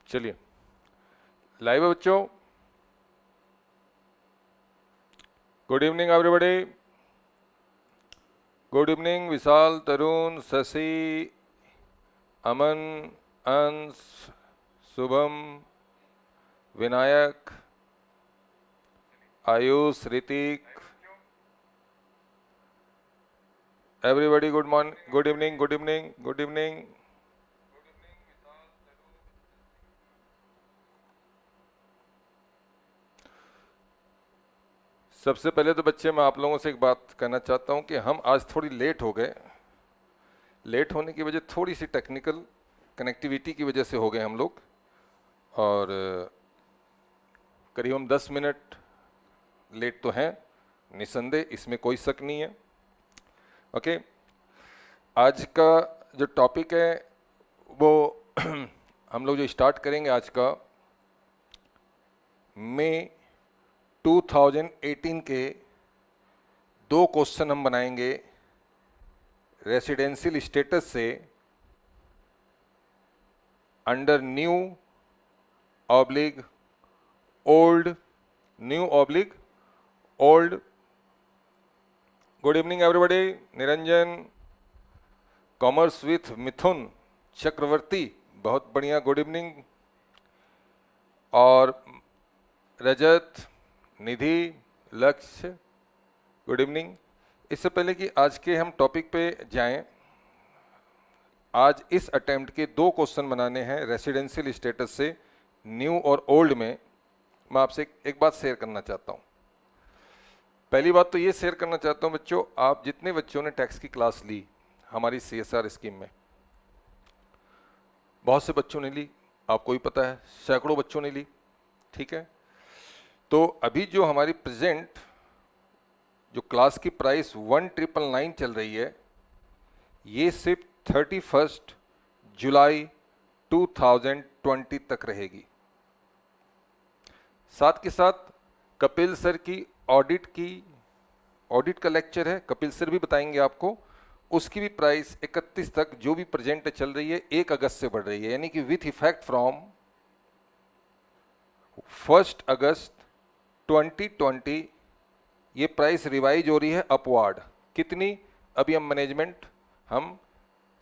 चलिए लाइव है बच्चों। Good evening everybody. Good evening Vishal, Tarun, Shashi, Aman, Ansh, Shubham, Vinayak, Ayush, Hrithik, everybody good morning, good evening, good evening, good evening. सबसे पहले तो बच्चे मैं आप लोगों से एक बात कहना चाहता हूं कि हम आज थोड़ी लेट हो गए। लेट होने की वजह थोड़ी सी टेक्निकल कनेक्टिविटी की वजह से हो गए हम लोग, और करीब हम 10 मिनट लेट तो हैं निसंदेह, इसमें कोई शक नहीं है। ओके, आज का जो टॉपिक है वो हम लोग जो स्टार्ट करेंगे आज का, मई 2018 के 2 क्वेश्चन हम बनाएंगे रेसिडेंशियल स्टेटस से under new oblique old, new oblique old. Good evening everybody. Niranjan, commerce with Mithun Chakraborty, बहुत बढ़िया, गुड इवनिंग। और रजत, निधि, लक्ष्य, गुड इवनिंग। इससे पहले कि आज के हम टॉपिक पे जाएं, आज इस अटेम्प्ट के 2 क्वेश्चन बनाने हैं रेसिडेंशियल स्टेटस से न्यू और ओल्ड में। मैं आपसे एक बात शेयर करना चाहता हूं। पहली बात तो ये शेयर करना चाहता हूं बच्चों, आप जितने बच्चों ने टैक्स की क्लास ली हमारी CSR स्कीम में, बहुत से बच्चों ने ली, आपको भी पता है, सैकड़ों बच्चों ने ली, ठीक है। तो अभी जो हमारी प्रेजेंट जो क्लास की प्राइस 1999 चल रही है, ये सिर्फ 31 जुलाई 2020 तक रहेगी। साथ के साथ कपिल सर की ऑडिट का लेक्चर है, कपिल सर भी बताएंगे आपको, उसकी भी प्राइस 31 तक जो भी प्रेजेंट चल रही है 1 अगस्त से बढ़ रही है, यानी कि विथ इफेक्ट फ्रॉम 1 अगस्त 2020 ये प्राइस रिवाइज हो रही है अपवार्ड। कितनी? अभी हम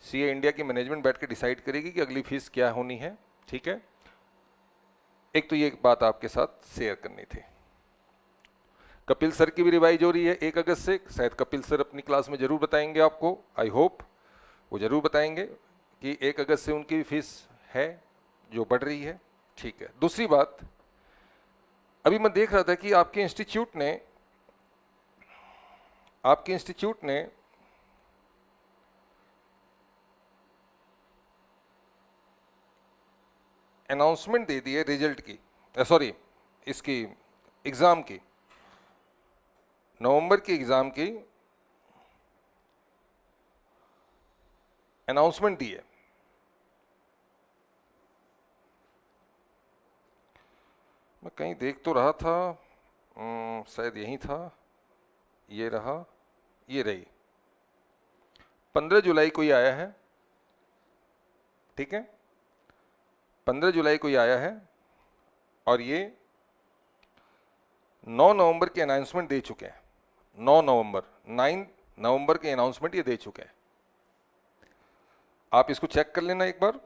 CA इंडिया की मैनेजमेंट बैठ के डिसाइड करेगी कि अगली फीस क्या होनी है, ठीक है। एक तो ये बात आपके साथ शेयर करनी थी। कपिल सर की भी रिवाइज हो रही है 1 अगस्त से, शायद कपिल सर अपनी क्लास में जरूर बताएंगे आपको, आई होप वो जरूर बताएंगे कि 1 अगस्त से उनकी भी फीस है जो बढ़ रही है, ठीक है। दूसरी बात, अभी मैं देख रहा था कि आपके इंस्टीट्यूट ने अनाउंसमेंट दे दी है रिजल्ट की, सॉरी इसकी एग्जाम की, नवंबर की एग्जाम की अनाउंसमेंट दी है। मैं कहीं देख तो रहा था, शायद यही था, ये रहा, ये रही, 15 जुलाई को ये आया है, ठीक है, 15 जुलाई को ये आया है, और ये 9 नवंबर की अनाउंसमेंट दे चुके हैं। 9 नवंबर के अनाउंसमेंट ये दे चुके हैं। आप इसको चेक कर लेना एक बार।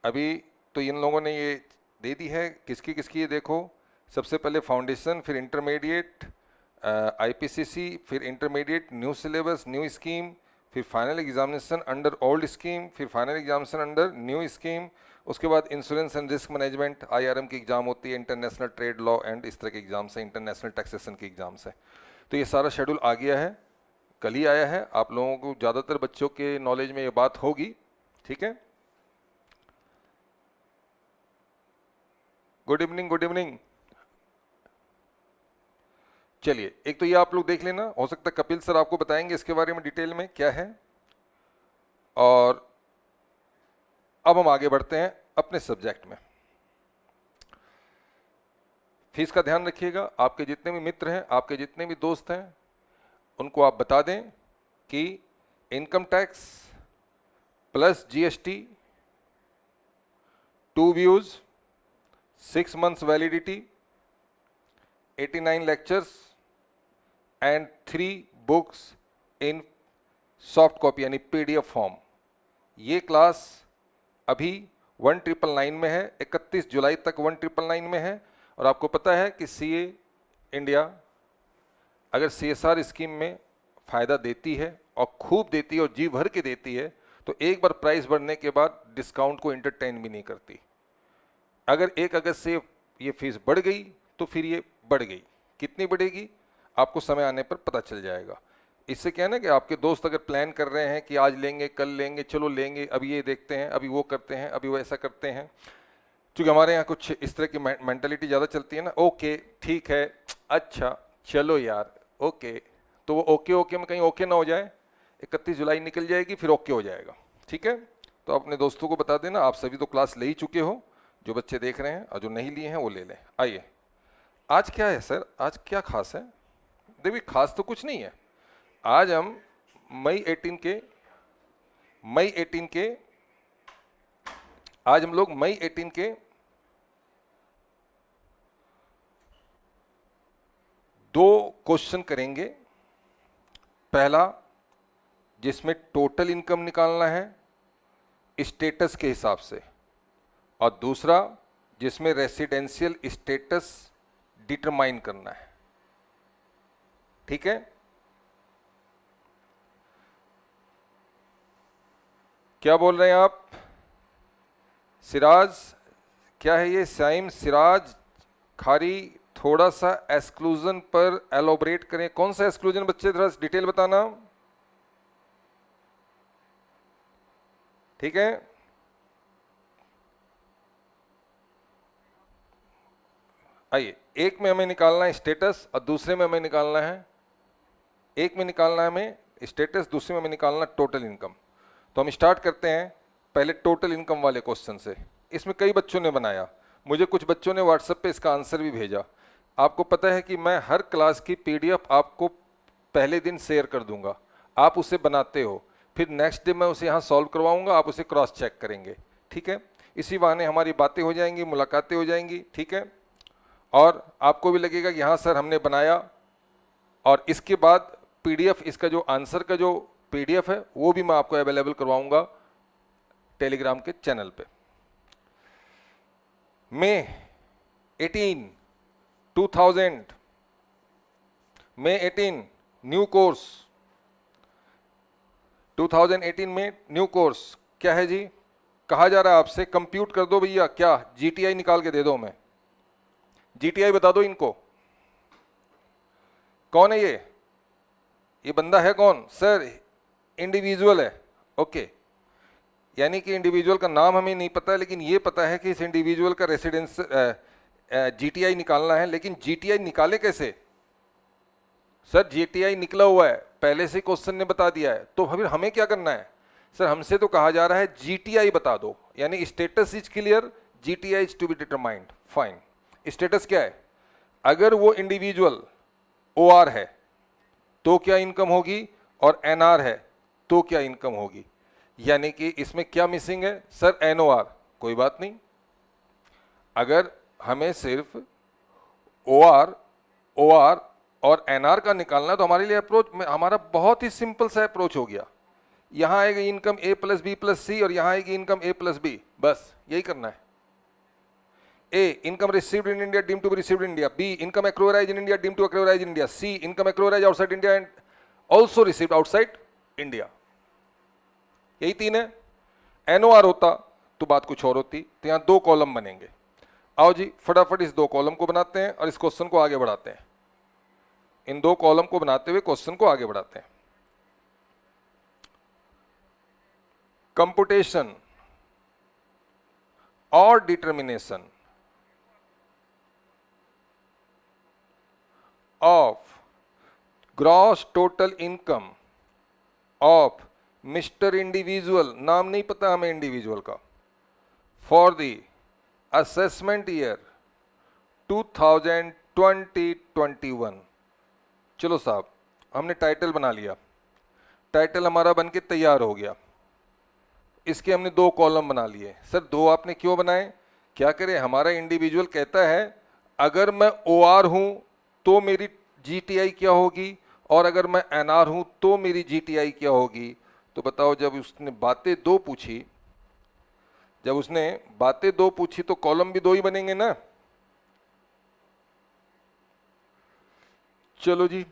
अभी तो इन लोगों ने ये दे दी है, किसकी किसकी, ये देखो, सबसे पहले फाउंडेशन, फिर इंटरमीडिएट IPCC, फिर intermediate new syllabus new scheme, फिर final examination under old scheme, फिर final examination under new scheme, उसके बाद insurance and risk management IRM की एग्जाम होती है, इंटरनेशनल ट्रेड लॉ एंड इस तरह के एग्जाम्स हैं, इंटरनेशनल टैक्सेशन की एग्जाम्स हैं। तो ये सारा शेड्यूल आ गया है, कल ही आया है, आप लोगों को ज़्यादातर बच्चों के नॉलेज में ये बात होगी, ठीक है। Good evening, good evening. चलिए, एक तो ये आप लोग देख लेना, हो सकता है कपिल सर आपको बताएंगे इसके बारे में डिटेल में क्या है। और अब हम आगे बढ़ते हैं अपने सब्जेक्ट में। फीस का ध्यान रखिएगा, आपके जितने भी मित्र हैं, आपके जितने भी दोस्त हैं, उनको आप बता दें कि income tax plus GST 2 views, 6 months validity, 89 lectures and 3 books in soft copy यानी PDF फॉर्म। ये क्लास अभी 1999 में है, 31 जुलाई तक 1999 में है। और आपको पता है कि CA इंडिया अगर CSR स्कीम में फ़ायदा देती है और खूब देती है और जी भर के देती है, तो एक बार प्राइस बढ़ने के बाद डिस्काउंट को एंटरटेन भी नहीं करती। अगर 1 अगस्त से ये फीस बढ़ गई तो फिर ये बढ़ गई। कितनी बढ़ेगी आपको समय आने पर पता चल जाएगा। इससे क्या है ना कि आपके दोस्त अगर प्लान कर रहे हैं कि आज लेंगे, कल लेंगे, चलो लेंगे, अभी ये देखते हैं, अभी वो करते हैं, अभी वो ऐसा करते हैं। क्योंकि हमारे यहाँ कुछ इस तरह की मेंटालिटी ज़्यादा चलती है ना, ओके ठीक है, अच्छा चलो यार ओके, तो वो ओके में कहीं ओके ना हो जाए, 31 जुलाई निकल जाएगी फिर ओके हो जाएगा। ठीक है, तो अपने दोस्तों को बता देना। आप सभी तो क्लास ले ही चुके हो, जो बच्चे देख रहे हैं, और जो नहीं लिए हैं वो ले लें। आइए, आज क्या है सर, आज क्या खास है? देखिए खास तो कुछ नहीं है। आज हम मई 18 के आज हम लोग मई 18 के 2 क्वेश्चन करेंगे। पहला जिसमें टोटल इनकम निकालना है स्टेटस के हिसाब से, और दूसरा जिसमें रेसिडेंशियल स्टेटस डिटरमाइन करना है। ठीक है, क्या बोल रहे हैं आप? सिराज, क्या है ये? साइम, सिराज, खारी, थोड़ा सा एक्सक्लूजन पर एलोबरेट करें। कौन सा एक्सक्लूजन बच्चे, थोड़ा डिटेल बताना। ठीक है, आइए, एक में हमें निकालना है स्टेटस और दूसरे में हमें निकालना है, एक में निकालना है हमें स्टेटस, दूसरे में हमें निकालना टोटल इनकम। तो हम स्टार्ट करते हैं पहले टोटल इनकम वाले क्वेश्चन से। इसमें कई बच्चों ने बनाया, मुझे कुछ बच्चों ने व्हाट्सएप पे इसका आंसर भी भेजा। आपको पता है कि मैं हर क्लास की PDF आपको पहले दिन शेयर कर दूंगा, आप उसे बनाते हो, फिर नेक्स्ट डे मैं उसे यहाँ सॉल्व करवाऊंगा, आप उसे क्रॉस चेक करेंगे। ठीक है, इसी बहाने हमारी बातें हो जाएंगी, मुलाकातें हो जाएंगी। ठीक है, और आपको भी लगेगा कि हाँ सर हमने बनाया। और इसके बाद PDF, इसका जो आंसर का जो PDF है वो भी मैं आपको अवेलेबल करवाऊंगा टेलीग्राम के चैनल पे। मई 18 न्यू कोर्स, 2018 में न्यू कोर्स क्या है जी? कहा जा रहा है आपसे कंप्यूट कर दो भैया, क्या GTI निकाल के दे दो। मैं GTI बता दो इनको। कौन है ये बंदा है कौन? सर इंडिविजुअल है। ओके, यानी कि इंडिविजुअल का नाम हमें नहीं पता, लेकिन ये पता है कि इस इंडिविजुअल का रेसिडेंस GTI निकालना है। लेकिन GTI निकाले कैसे? सर GTI निकला हुआ है, पहले से क्वेश्चन ने बता दिया है, तो फिर हमें क्या करना है? सर हमसे तो कहा जा रहा है GTI बता दो, यानी status is clear, GTI is to be determined. Fine, status क्या है? अगर वो इंडिविजुअल OR है तो क्या इनकम होगी, और NR है तो क्या इनकम होगी। यानी कि इसमें क्या मिसिंग है? Sir NOR। कोई बात नहीं, अगर हमें सिर्फ OR और NR का निकालना है तो हमारे लिए अप्रोच हमारा बहुत ही सिंपल सा अप्रोच हो गया। यहां आएगी इनकम A + B + C और यहां आएगी इनकम A + B, बस यही करना है। A, income received in India deemed to be received in India. B, income accrued in India deemed to accrued in India. C, income accrued outside India and also received outside India. यही 3 है। NOR होता तो बात कुछ और होती, तो यहाँ 2 कॉलम बनेंगे। आओ जी फटाफट इस 2 कॉलम को बनाते हैं और इस क्वेश्चन को आगे बढ़ाते हैं। इन 2 कॉलम को बनाते हुए क्वेश्चन को आगे बढ़ाते हैं। कंप्यूटेशन और determination of gross total income of Mr. Individual, नाम नहीं पता हमें इंडिविजुअल का, for the assessment year 2020-21। चलो साहब, हमने टाइटल बना लिया, टाइटल हमारा बन के तैयार हो गया। इसके हमने 2 कॉलम बना लिए। सर 2 आपने क्यों बनाए? क्या करें, हमारा इंडिविजुअल कहता है अगर मैं OR हूं तो मेरी GTI क्या होगी, और अगर मैं NR हूं तो मेरी GTI क्या होगी। तो बताओ, जब उसने बातें दो पूछी, तो कॉलम भी दो ही बनेंगे ना। चलो जी,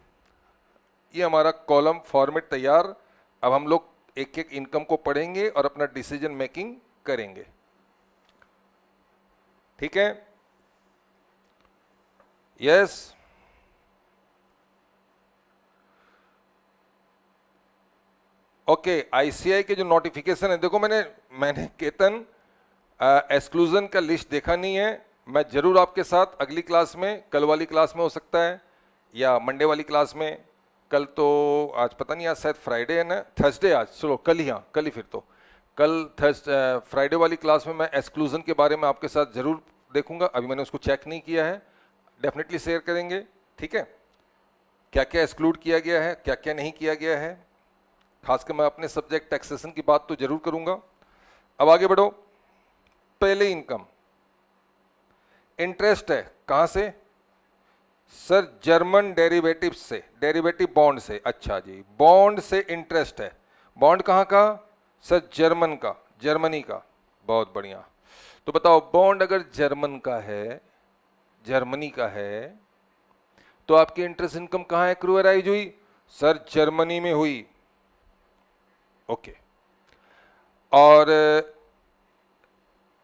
ये हमारा कॉलम फॉर्मेट तैयार। अब हम लोग एक एक इनकम को पढ़ेंगे और अपना डिसीजन मेकिंग करेंगे, ठीक है। Yes, okay. ICI के जो नोटिफिकेशन है, देखो मैंने केतन एक्सक्लूजन का लिस्ट देखा नहीं है। मैं जरूर आपके साथ अगली क्लास में, कल वाली क्लास में हो सकता है या मंडे वाली क्लास में। कल तो, आज पता नहीं, आज शायद फ्राइडे है ना, थर्सडे आज, चलो कल ही, हाँ कल ही, फिर तो कल फ्राइडे वाली क्लास में मैं एक्सक्लूजन के बारे में आपके साथ जरूर देखूंगा। अभी मैंने उसको चेक नहीं किया है, डेफिनेटली शेयर करेंगे, ठीक है। क्या क्या एक्सक्लूड किया गया है, क्या क्या नहीं किया गया है, खासकर मैं अपने सब्जेक्ट टैक्सेशन की बात तो जरूर करूंगा। अब आगे बढ़ो। पहले इनकम इंटरेस्ट है, कहां से सर? जर्मन डेरिवेटिव से, डेरिवेटिव बॉन्ड से। अच्छा जी, बॉन्ड से इंटरेस्ट है। बॉन्ड कहां का सर? जर्मन का, जर्मनी का। बहुत बढ़िया। तो बताओ, बॉन्ड अगर जर्मन का है, जर्मनी का है, तो आपकी इंटरेस्ट इनकम कहां एक्रूअराइज हुई सर? जर्मनी में हुई, ओके। और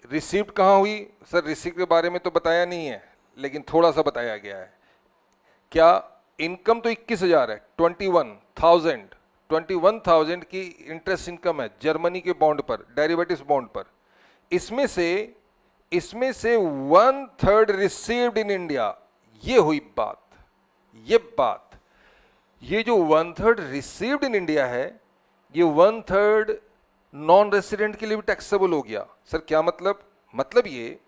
रिसीप्ट कहां हुई सर? रिसीप्ट के बारे में तो बताया नहीं है, लेकिन थोड़ा सा बताया गया है। क्या इनकम तो 21,000 है, 21,000 की इंटरेस्ट इनकम है जर्मनी के बॉन्ड पर, डेरिवेटिव्स बॉन्ड पर। इसमें से 1/3 रिसीव्ड इन इंडिया। ये हुई बात, ये जो 1/3 रिसीव्ड इन इंडिया है, ये 1/3 नॉन रेसिडेंट के लिए भी टैक्सेबल हो गया। सर क्या मतलब? मतलब ये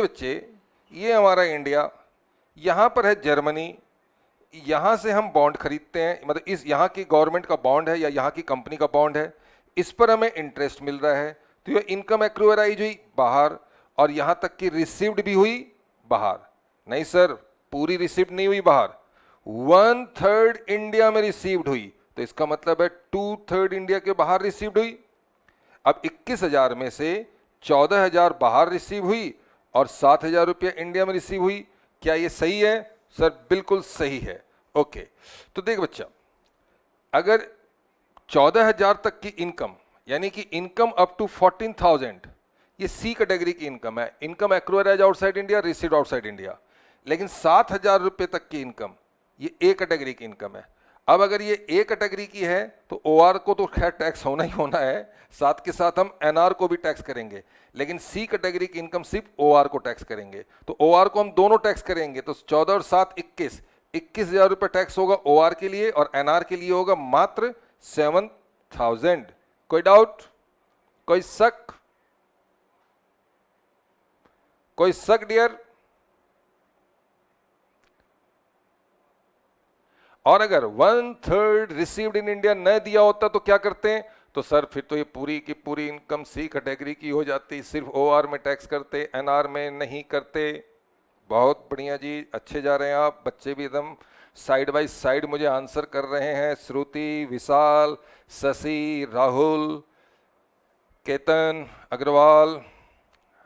बच्चे, ये हमारा इंडिया, यहां पर है जर्मनी, यहां से हम बॉन्ड खरीदते हैं, मतलब इस यहां की गवर्नमेंट का बॉन्ड है या यहां की कंपनी का बॉन्ड है, इस पर हमें इंटरेस्ट मिल रहा है। तो ये इनकम एक्रूअराइज हुई बाहर, और यहां तक कि रिसीव्ड भी हुई बाहर। नहीं सर, पूरी रिसीव्ड नहीं हुई बाहर, 1/3 इंडिया में रिसीव्ड हुई, तो इसका मतलब है 2/3 इंडिया के बाहर रिसीव्ड हुई। अब 21,000 में से 14,000 बाहर रिसीव हुई और 7,000 रुपया इंडिया में रिसीव हुई। क्या ये सही है सर? बिल्कुल सही है, ओके। तो देख बच्चा, अगर 14,000 तक की इनकम, यानी कि इनकम अप टू 14,000, ये C कैटेगरी की इनकम है, income एक्रूअराइज outside India, received outside India. लेकिन 7,000 रुपये तक की इनकम, ये A कैटेगरी की इनकम है। अब अगर ये A कैटेगरी की है तो OR को तो खैर टैक्स होना ही होना है, साथ के साथ हम NR को भी टैक्स करेंगे, लेकिन C कैटेगरी की इनकम सिर्फ OR को टैक्स करेंगे। तो OR को हम दोनों टैक्स करेंगे, तो 14 और 7 21,000 रुपये टैक्स होगा OR के लिए, और NR के लिए होगा मात्र 7,000। कोई डाउट, कोई शक, कोई शक डियर? और अगर 1/3 रिसीव्ड इन इंडिया न दिया होता तो क्या करते हैं? तो सर फिर तो ये पूरी की पूरी इनकम C कैटेगरी की हो जाती, सिर्फ OR में टैक्स करते, NR में नहीं करते। बहुत बढ़िया जी, अच्छे जा रहे हैं आप, बच्चे भी एकदम साइड बाय साइड मुझे आंसर कर रहे हैं। श्रुति, विशाल, शशि, राहुल, केतन अग्रवाल,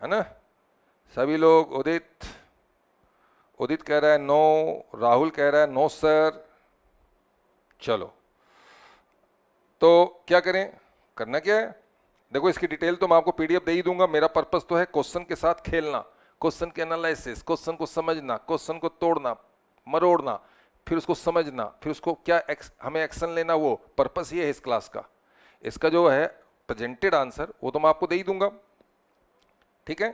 है ना, सभी लोग। उदित कह रहा है नो, राहुल कह रहा है नो सर। चलो, तो क्या करें, करना क्या है? देखो, इसकी डिटेल तो मैं आपको PDF दे ही दूंगा। मेरा पर्पस तो है क्वेश्चन के साथ खेलना, क्वेश्चन के एनालिसिस, क्वेश्चन को समझना, क्वेश्चन को तोड़ना मरोड़ना, फिर उसको समझना, फिर उसको क्या हमें एक्शन लेना, वो पर्पस ये है इस क्लास का। इसका जो है प्रेजेंटेड आंसर वो तो मैं आपको दे ही दूंगा, ठीक है।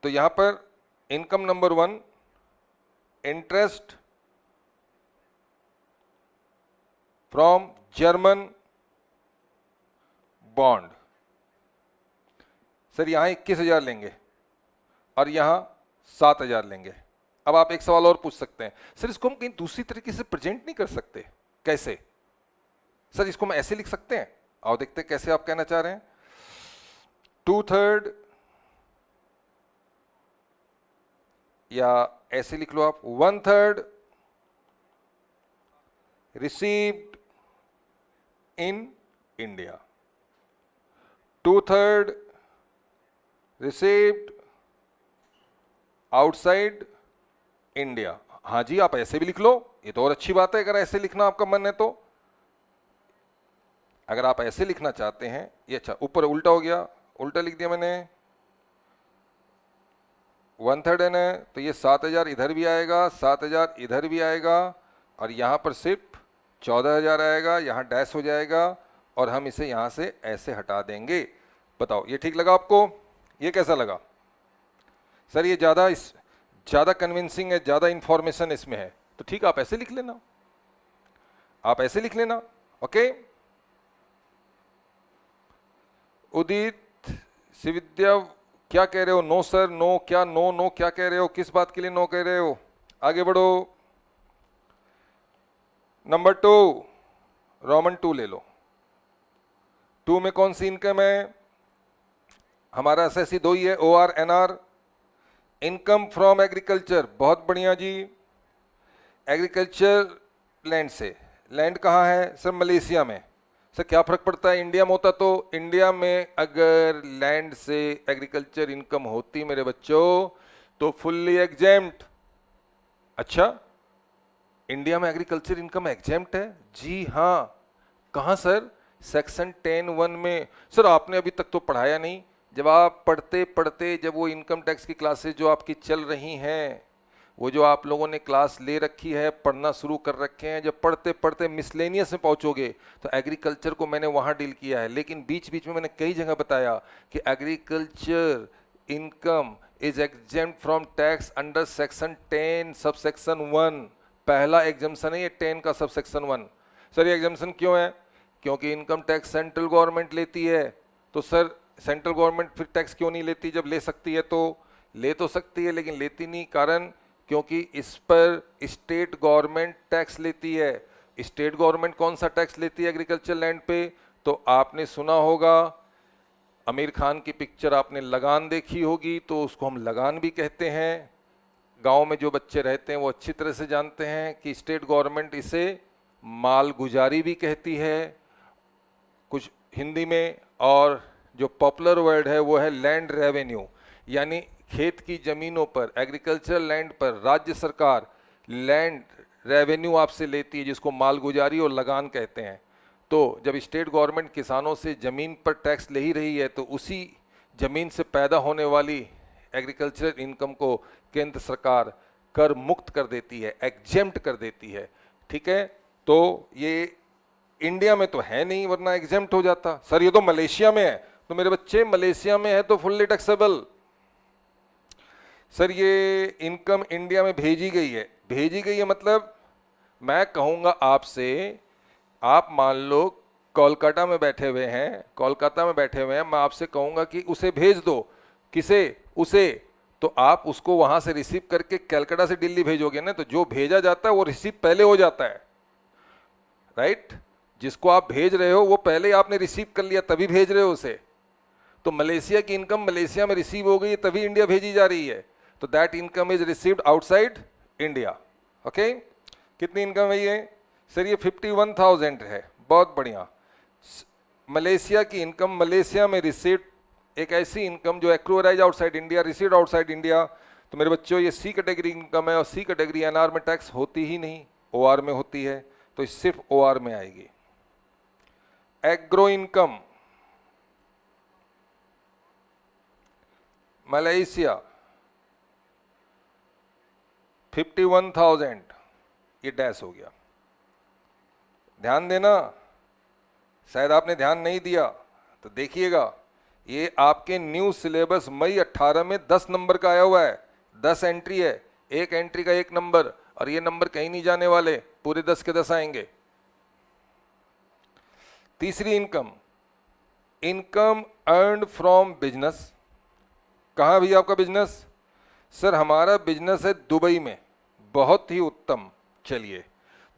तो यहां पर income number 1, interest from German bond. Sir यहां 21,000 लेंगे और यहां 7,000 लेंगे। अब आप एक सवाल और पूछ सकते हैं, सर इसको हम कहीं दूसरी तरीके से प्रेजेंट नहीं कर सकते? कैसे सर? इसको हम ऐसे लिख सकते हैं? आओ देखते हैं कैसे आप कहना चाह रहे हैं। 2/3 या ऐसे लिख लो आप 1/3 received in India, 2/3 received outside India. हाँ जी, आप ऐसे भी लिख लो, ये तो और अच्छी बात है अगर ऐसे लिखना आपका मन है तो। अगर आप ऐसे लिखना चाहते हैं, ये अच्छा ऊपर उल्टा हो गया, उल्टा लिख दिया मैंने, 1/3 है ना, तो ये 7,000 इधर भी आएगा, 7,000 इधर भी आएगा, और यहाँ पर सिर्फ 14,000 आएगा, यहाँ डैश हो जाएगा, और हम इसे यहाँ से ऐसे हटा देंगे। बताओ ये ठीक लगा आपको? ये कैसा लगा सर? ये ज़्यादा कन्विंसिंग है, ज़्यादा इंफॉर्मेशन इसमें है, तो ठीक आप ऐसे लिख लेना, आप ऐसे लिख लेना। ओके, उदित शिविद्या क्या कह रहे हो? नो सर, नो क्या? नो नो क्या कह रहे हो? किस बात के लिए नो कह रहे हो? आगे बढ़ो। नंबर 2, रोमन 2 ले लो। 2 में कौन सी इनकम है? हमारा एसएससी 2 ही है, OR NR, income from agriculture. बहुत बढ़िया जी, एग्रीकल्चर लैंड से। लैंड कहाँ है सर? मलेशिया में। सर क्या फर्क पड़ता है, इंडिया में होता तो? इंडिया में अगर लैंड से एग्रीकल्चर इनकम होती मेरे बच्चों तो फुल्ली एग्जेम्प्ट। अच्छा, इंडिया में एग्रीकल्चर इनकम एग्जेम्प्ट है? जी हाँ। कहाँ सर? सेक्शन 10(1) में। सर आपने अभी तक तो पढ़ाया नहीं। जब आप पढ़ते पढ़ते, जब वो इनकम टैक्स की क्लासेस जो आपकी चल रही हैं, वो जो आप लोगों ने क्लास ले रखी है, पढ़ना शुरू कर रखे हैं, जब पढ़ते पढ़ते मिसलेनियस में पहुंचोगे तो एग्रीकल्चर को मैंने वहां डील किया है। लेकिन बीच बीच में मैंने कई जगह बताया कि agriculture income is exempt from tax under section 10 subsection 1। पहला एग्जम्पशन है ये 10 का सबसेक्शन 1। सर ये एग्जम्पशन क्यों है? क्योंकि इनकम टैक्स सेंट्रल गवर्नमेंट लेती है। तो सर सेंट्रल गवर्नमेंट फिर टैक्स क्यों नहीं लेती? जब ले सकती है तो ले तो सकती है, लेकिन लेती नहीं। कारण क्योंकि इस पर स्टेट गवर्नमेंट टैक्स लेती है। स्टेट गवर्नमेंट कौन सा टैक्स लेती है एग्रीकल्चर लैंड पे? तो आपने सुना होगा, आमिर खान की पिक्चर आपने लगान देखी होगी, तो उसको हम लगान भी कहते हैं। गांव में जो बच्चे रहते हैं वो अच्छी तरह से जानते हैं कि स्टेट गवर्नमेंट इसे मालगुजारी भी कहती है कुछ हिंदी में, और जो पॉपुलर वर्ड है वो है लैंड रेवेन्यू। यानी खेत की जमीनों पर, एग्रीकल्चर लैंड पर राज्य सरकार लैंड रेवेन्यू आपसे लेती है, जिसको मालगुजारी और लगान कहते हैं। तो जब स्टेट गवर्नमेंट किसानों से ज़मीन पर टैक्स ले ही रही है, तो उसी ज़मीन से पैदा होने वाली एग्रीकल्चर इनकम को केंद्र सरकार कर मुक्त कर देती है, एग्जेम्प्ट कर देती है। ठीक है, तो ये इंडिया में तो है नहीं, वरना एग्जेम्प्ट हो जाता। सर ये तो मलेशिया में है। तो मेरे बच्चे मलेशिया में है तो फुल्ली टैक्सेबल। सर ये इनकम इंडिया में भेजी गई है। भेजी गई है मतलब मैं कहूँगा आपसे, आप मान लो कोलकाता में बैठे हुए हैं, कोलकाता में बैठे हुए हैं, मैं आपसे कहूँगा कि उसे भेज दो। किसे? उसे। तो आप उसको वहाँ से रिसीव करके कलकत्ता से दिल्ली भेजोगे ना, तो जो भेजा जाता है वो रिसीव पहले हो जाता है, राइट? जिसको आप भेज रहे हो वो पहले आपने रिसीव कर लिया, तभी भेज रहे हो उसे। तो मलेशिया की इनकम मलेशिया में रिसीव हो गई, तभी इंडिया भेजी जा रही है। तो that income is received outside India. Okay, कितनी इनकम है ये? सर ये 51,000 है। बहुत बढ़िया। मलेशिया की इनकम, मलेशिया में रिसीव्ड एक ऐसी इनकम जो एक्रूअराइज outside India, received outside India. तो मेरे बच्चों ये सी कैटेगरी इनकम है, और सी कैटेगरी एनआर में टैक्स होती ही नहीं, ओआर में होती है, तो सिर्फ ओआर में आएगी। एग्रो इनकम, मलेशिया 51,000, ये डैश हो गया। ध्यान देना, शायद आपने ध्यान नहीं दिया तो देखिएगा, ये आपके न्यू सिलेबस मई 18 में 10 नंबर का आया हुआ है। 10 एंट्री है, एक एंट्री का 1 नंबर, और ये नंबर कहीं नहीं जाने वाले, पूरे 10 के 10 आएंगे। तीसरी income, income earned from business. कहाँ भी आपका बिजनेस? सर हमारा बिजनेस है दुबई में। बहुत ही उत्तम। चलिए,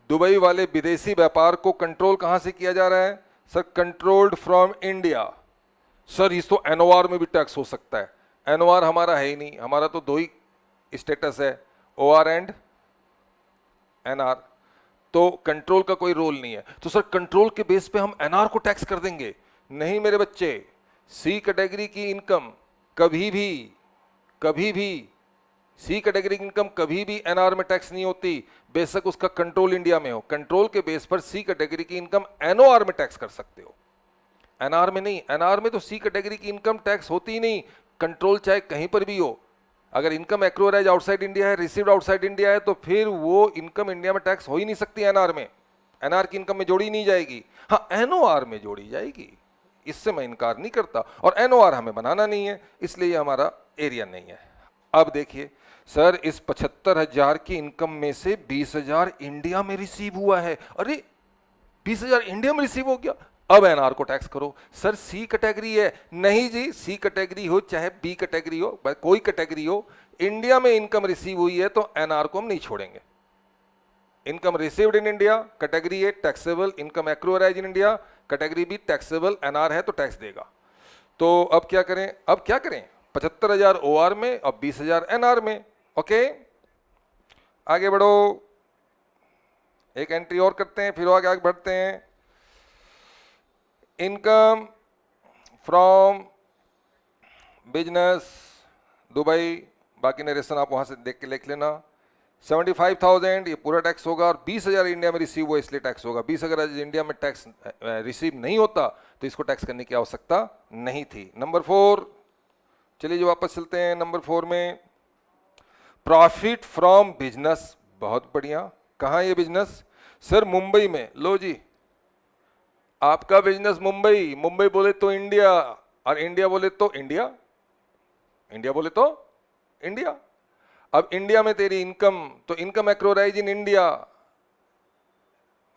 दुबई वाले विदेशी व्यापार को कंट्रोल कहाँ से किया जा रहा है? Sir controlled from India. Sir इस तो एनओआर में भी टैक्स हो सकता है। एनओआर हमारा है ही नहीं, हमारा तो दो ही स्टेटस है, ओआर एंड एनआर, तो कंट्रोल का कोई रोल नहीं है। तो सर कंट्रोल के बेस पे हम एनआर को टैक्स कर देंगे? नहीं मेरे बच्चे, सी कैटेगरी की इनकम कभी भी सी कैटेगरी की इनकम कभी भी एनआर में टैक्स नहीं होती, बेशक उसका कंट्रोल इंडिया में हो। कंट्रोल के बेस पर सी कैटेगरी की इनकम एनओआर में टैक्स कर सकते हो, एनआर में नहीं। एनआर में तो सी कैटेगरी की इनकम टैक्स होती ही नहीं, कंट्रोल चाहे कहीं पर भी हो। अगर इनकम एक्वायराइज आउटसाइड इंडिया है, रिसीव्ड आउटसाइड इंडिया है, तो फिर वो इनकम इंडिया में टैक्स हो ही नहीं सकती एनआर में, एनआर की इनकम में जोड़ी नहीं जाएगी। हाँ एनओआर में जोड़ी जाएगी, इससे मैं इनकार नहीं करता, और एनओआर हमें बनाना नहीं है, इसलिए हमारा एरिया नहीं है। अब देखिए सर, इस 75,000 की इनकम में से 20,000 इंडिया में रिसीव हुआ है। अरे 20,000 इंडिया में रिसीव हो गया, अब एनआर को टैक्स करो। सर सी कैटेगरी है, नहीं जी, सी कैटेगरी हो चाहे बी कैटेगरी हो, कोई कैटेगरी हो, इंडिया में इनकम रिसीव हुई है तो एनआर को हम नहीं छोड़ेंगे। Income received in India category A taxable, income accrue arise in India category B taxable, NR है तो टैक्स देगा। तो अब क्या करें, 75,000 ओआर में और 20,000 एनआर में। ओके आगे बढ़ो, एक एंट्री और करते हैं फिर आगे बढ़ते हैं। इनकम फ्रॉम बिजनेस दुबई, बाकी नरेशन आप वहां से देख के लिख लेना। 75,000 ये पूरा टैक्स होगा, और 20,000 इंडिया में रिसीव हुआ इसलिए टैक्स होगा। 20 अगर इंडिया में टैक्स रिसीव नहीं होता तो इसको टैक्स करने की आवश्यकता नहीं थी। नंबर 4, चलिए जो वापस चलते हैं नंबर 4 में, प्रॉफिट फ्रॉम बिजनेस। बहुत बढ़िया, कहाँ ये बिजनेस? सर मुंबई में। लो जी, आपका बिजनेस मुंबई, मुंबई बोले तो इंडिया, और इंडिया बोले तो इंडिया, इंडिया बोले तो इंडिया। अब इंडिया में तेरी इनकम, तो इनकम एक्वायराइज इन इंडिया।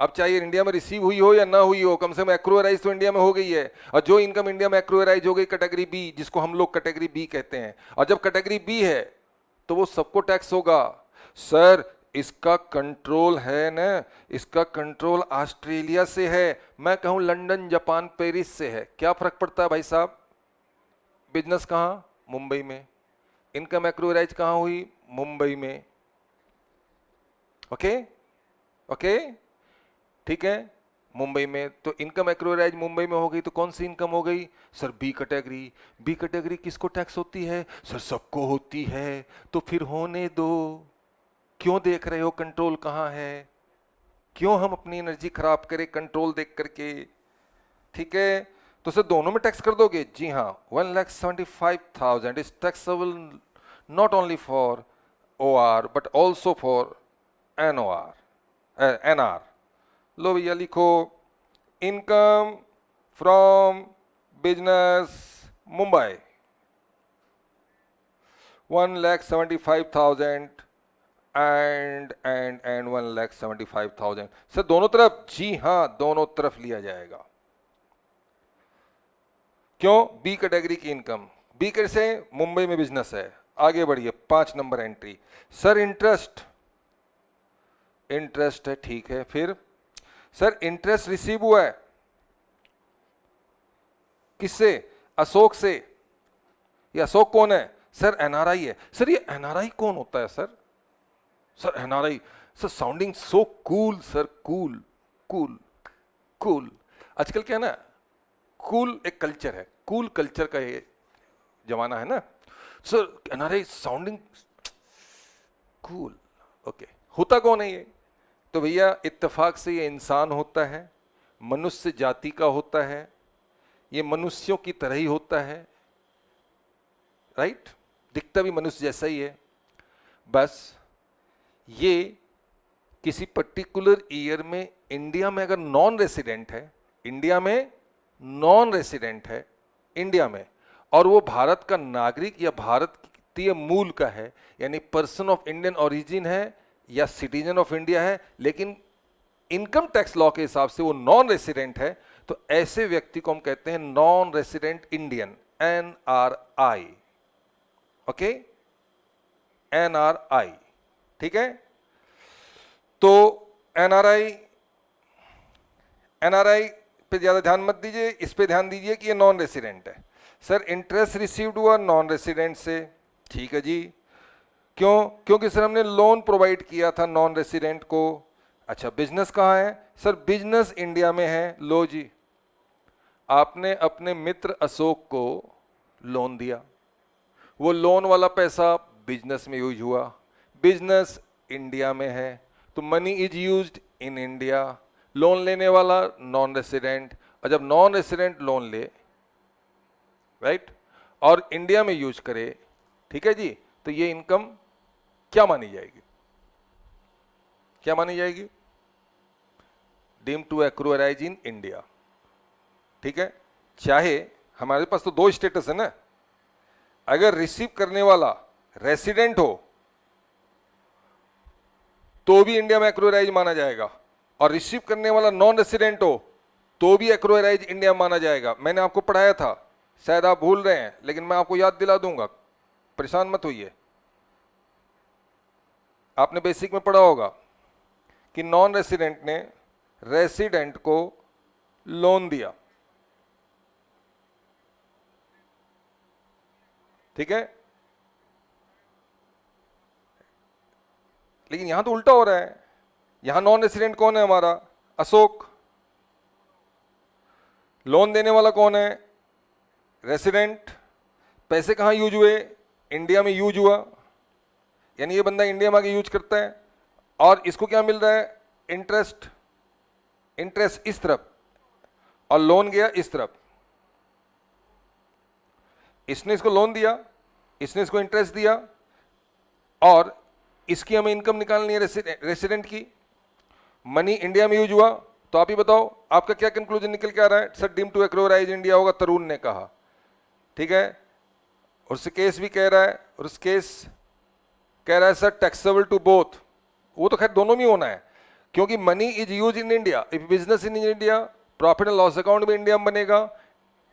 अब चाहे इंडिया में रिसीव हुई हो या ना हुई हो, कम से कम एक्वायराइज तो इंडिया में हो गई है। और जो इनकम इंडिया में एक्वायराइज हो गई कैटेगरी बी, जिसको हम लोग कैटेगरी बी कहते हैं, और जब कैटेगरी बी है तो वो सबको टैक्स होगा। सर इसका कंट्रोल है ना, इसका कंट्रोल ऑस्ट्रेलिया से है, मैं कहूं लंदन जापान पेरिस से है, क्या फर्क पड़ता है भाई साहब? बिजनेस कहां? मुंबई में। इनकम एक्वायराइज कहां हुई? मुंबई में। ओके ओके ठीक है, मुंबई में। तो इनकम एक्वायराइज मुंबई में हो गई, तो कौन सी इनकम हो गई? Sir B category. B category किसको टैक्स होती है? सर सबको होती है। तो फिर होने दो, क्यों देख रहे हो कंट्रोल कहां है? क्यों हम अपनी एनर्जी खराब करें कंट्रोल देख करके? ठीक है, तो सर दोनों में टैक्स कर दोगे? जी हाँ, 1,75,000 is taxable not only for OR but also for NR. लो भैया लिखो, income from business Mumbai 1,75,000 and 1,75,000। Sir दोनों तरफ? जी हाँ, दोनों तरफ लिया जाएगा। क्यों? बी कैटेगरी की इनकम, बी कैसे? मुंबई में बिजनेस है। आगे बढ़िए, 5 number entry. Sir interest, interest है, ठीक है। फिर सर इंटरेस्ट रिसीव हुआ है किससे? अशोक से। ये अशोक कौन है? सर एनआरआई है। सर ये एनआरआई कौन होता है sir? Sir NRI, sir sounding so cool sir, cool cool cool. आजकल क्या है ना, कूल एक कल्चर है, कूल कल्चर का ये जमाना है ना। Sir NRI sounding cool, okay. होता कौन है ये? तो भैया इत्तेफाक से ये इंसान होता है, मनुष्य जाति का होता है, ये मनुष्यों की तरह ही होता है, राइट? दिखता भी मनुष्य जैसा ही है, बस ये किसी पर्टिकुलर ईयर में इंडिया में अगर नॉन रेसिडेंट है, इंडिया में नॉन रेसिडेंट है इंडिया में, और वो भारत का नागरिक या भारतीय मूल का है, यानी पर्सन ऑफ इंडियन ओरिजिन है या सिटीजन ऑफ इंडिया है, लेकिन इनकम टैक्स लॉ के हिसाब से वो नॉन रेसिडेंट है, तो ऐसे व्यक्ति को हम कहते हैं non resident Indian, NRI. Okay, NRI, ठीक है। तो एनआरआई, एनआरआई पे ज्यादा ध्यान मत दीजिए, इस पे ध्यान दीजिए कि ये नॉन रेसिडेंट है। सर इंटरेस्ट रिसीव्ड हुआ नॉन रेसिडेंट से, ठीक है जी। क्यों? क्योंकि सर हमने लोन प्रोवाइड किया था नॉन रेसिडेंट को। अच्छा, बिजनेस कहाँ है? सर बिजनेस इंडिया में है। लो जी, आपने अपने मित्र अशोक को लोन दिया, वो लोन वाला पैसा बिजनेस में यूज हुआ, बिजनेस इंडिया में है, तो money is used in India. Loan लेने वाला नॉन रेसिडेंट, और जब नॉन रेसिडेंट लोन ले, राइट, और इंडिया में यूज करे, ठीक है जी, तो ये इनकम क्या मानी जाएगी? क्या मानी जाएगी? Deem to accrue or arise in India. ठीक है, चाहे हमारे पास तो दो स्टेटस है ना, अगर रिसीव करने वाला रेसिडेंट हो तो भी इंडिया में एक्रूअराइज माना जाएगा, और रिसीव करने वाला नॉन रेसिडेंट हो तो भी एक्रूअराइज इंडिया माना जाएगा। मैंने आपको पढ़ाया था, शायद आप भूल रहे हैं, लेकिन मैं आपको याद दिला दूंगा, परेशान मत होइए। आपने बेसिक में पढ़ा होगा कि नॉन रेसिडेंट ने रेसिडेंट को लोन दिया, ठीक है, लेकिन यहां तो उल्टा हो रहा है। यहां नॉन रेसिडेंट कौन है? हमारा अशोक। लोन देने वाला कौन है? रेसिडेंट। पैसे कहां यूज हुए? इंडिया में यूज हुआ, यानी ये बंदा इंडिया में आके यूज करता है, और इसको क्या मिल रहा है? इंटरेस्ट। इंटरेस्ट इस तरफ और लोन गया इस तरफ। इसने इसको लोन दिया, इसने इसको इंटरेस्ट दिया, और इसकी हमें इनकम निकालनी है रेसिडेंट की। मनी इंडिया में यूज हुआ, तो आप ही बताओ आपका क्या कंक्लूजन निकल के आ रहा है? Sir deem to accrue or arise India होगा, तरुण ने कहा, ठीक है। और केस भी कह रहा है, और केस कह रहा है सर टैक्सेबल टू बोथ। वो तो खैर दोनों में होना है, क्योंकि money is use in India, if business in India, profit and loss account भी इंडिया में बनेगा,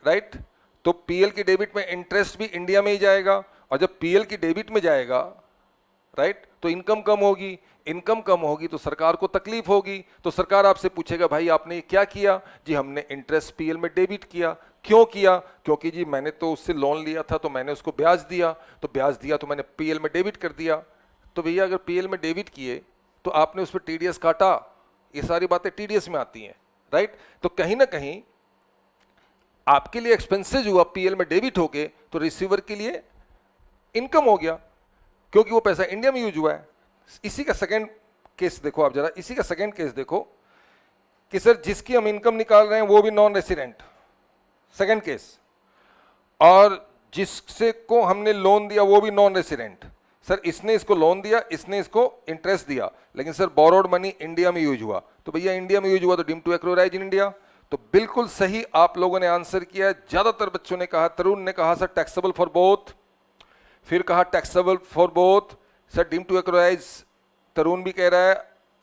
राइट। तो पीएल की डेबिट में इंटरेस्ट भी इंडिया में ही जाएगा, और जब पीएल की डेबिट में जाएगा, राइट, तो इनकम कम होगी। इनकम कम होगी तो सरकार को तकलीफ होगी, तो सरकार आपसे पूछेगा भाई आपने क्या किया? जी हमने इंटरेस्ट पीएल में डेबिट किया। क्यों किया? क्योंकि जी मैंने तो उससे लोन लिया था, तो मैंने उसको ब्याज दिया, तो ब्याज दिया तो मैंने पीएल में डेबिट कर दिया। तो भैया अगर पीएल में डेबिट किए तो आपने उस पर टीडीएस काटा, ये सारी बातें टीडीएस में आती हैं, राइट। तो कहीं ना कहीं आपके लिए एक्सपेंसेज हुआ पीएल में डेबिट हो गए, तो रिसीवर के लिए इनकम हो गया, क्योंकि वो पैसा इंडिया में यूज हुआ है। इसी का सेकंड केस देखो आप जरा, इसी का सेकंड केस देखो कि सर जिसकी हम इनकम निकाल रहे हैं वो भी नॉन रेसिडेंट, सेकंड केस, और जिससे को हमने लोन दिया वो भी नॉन रेसिडेंट। सर इसने इसको लोन दिया, इसने इसको इंटरेस्ट दिया, लेकिन सर बोरोड मनी इंडिया में यूज हुआ, तो भैया इंडिया में यूज हुआ तो deem to accrue or arise in India. तो बिल्कुल सही आप लोगों ने आंसर किया है। ज्यादातर बच्चों ने कहा, तरुण ने कहा सर टैक्सेबल फॉर बोथ, फिर कहा taxable for both, sir deem to accrue arise, Tarun भी कह रहा है,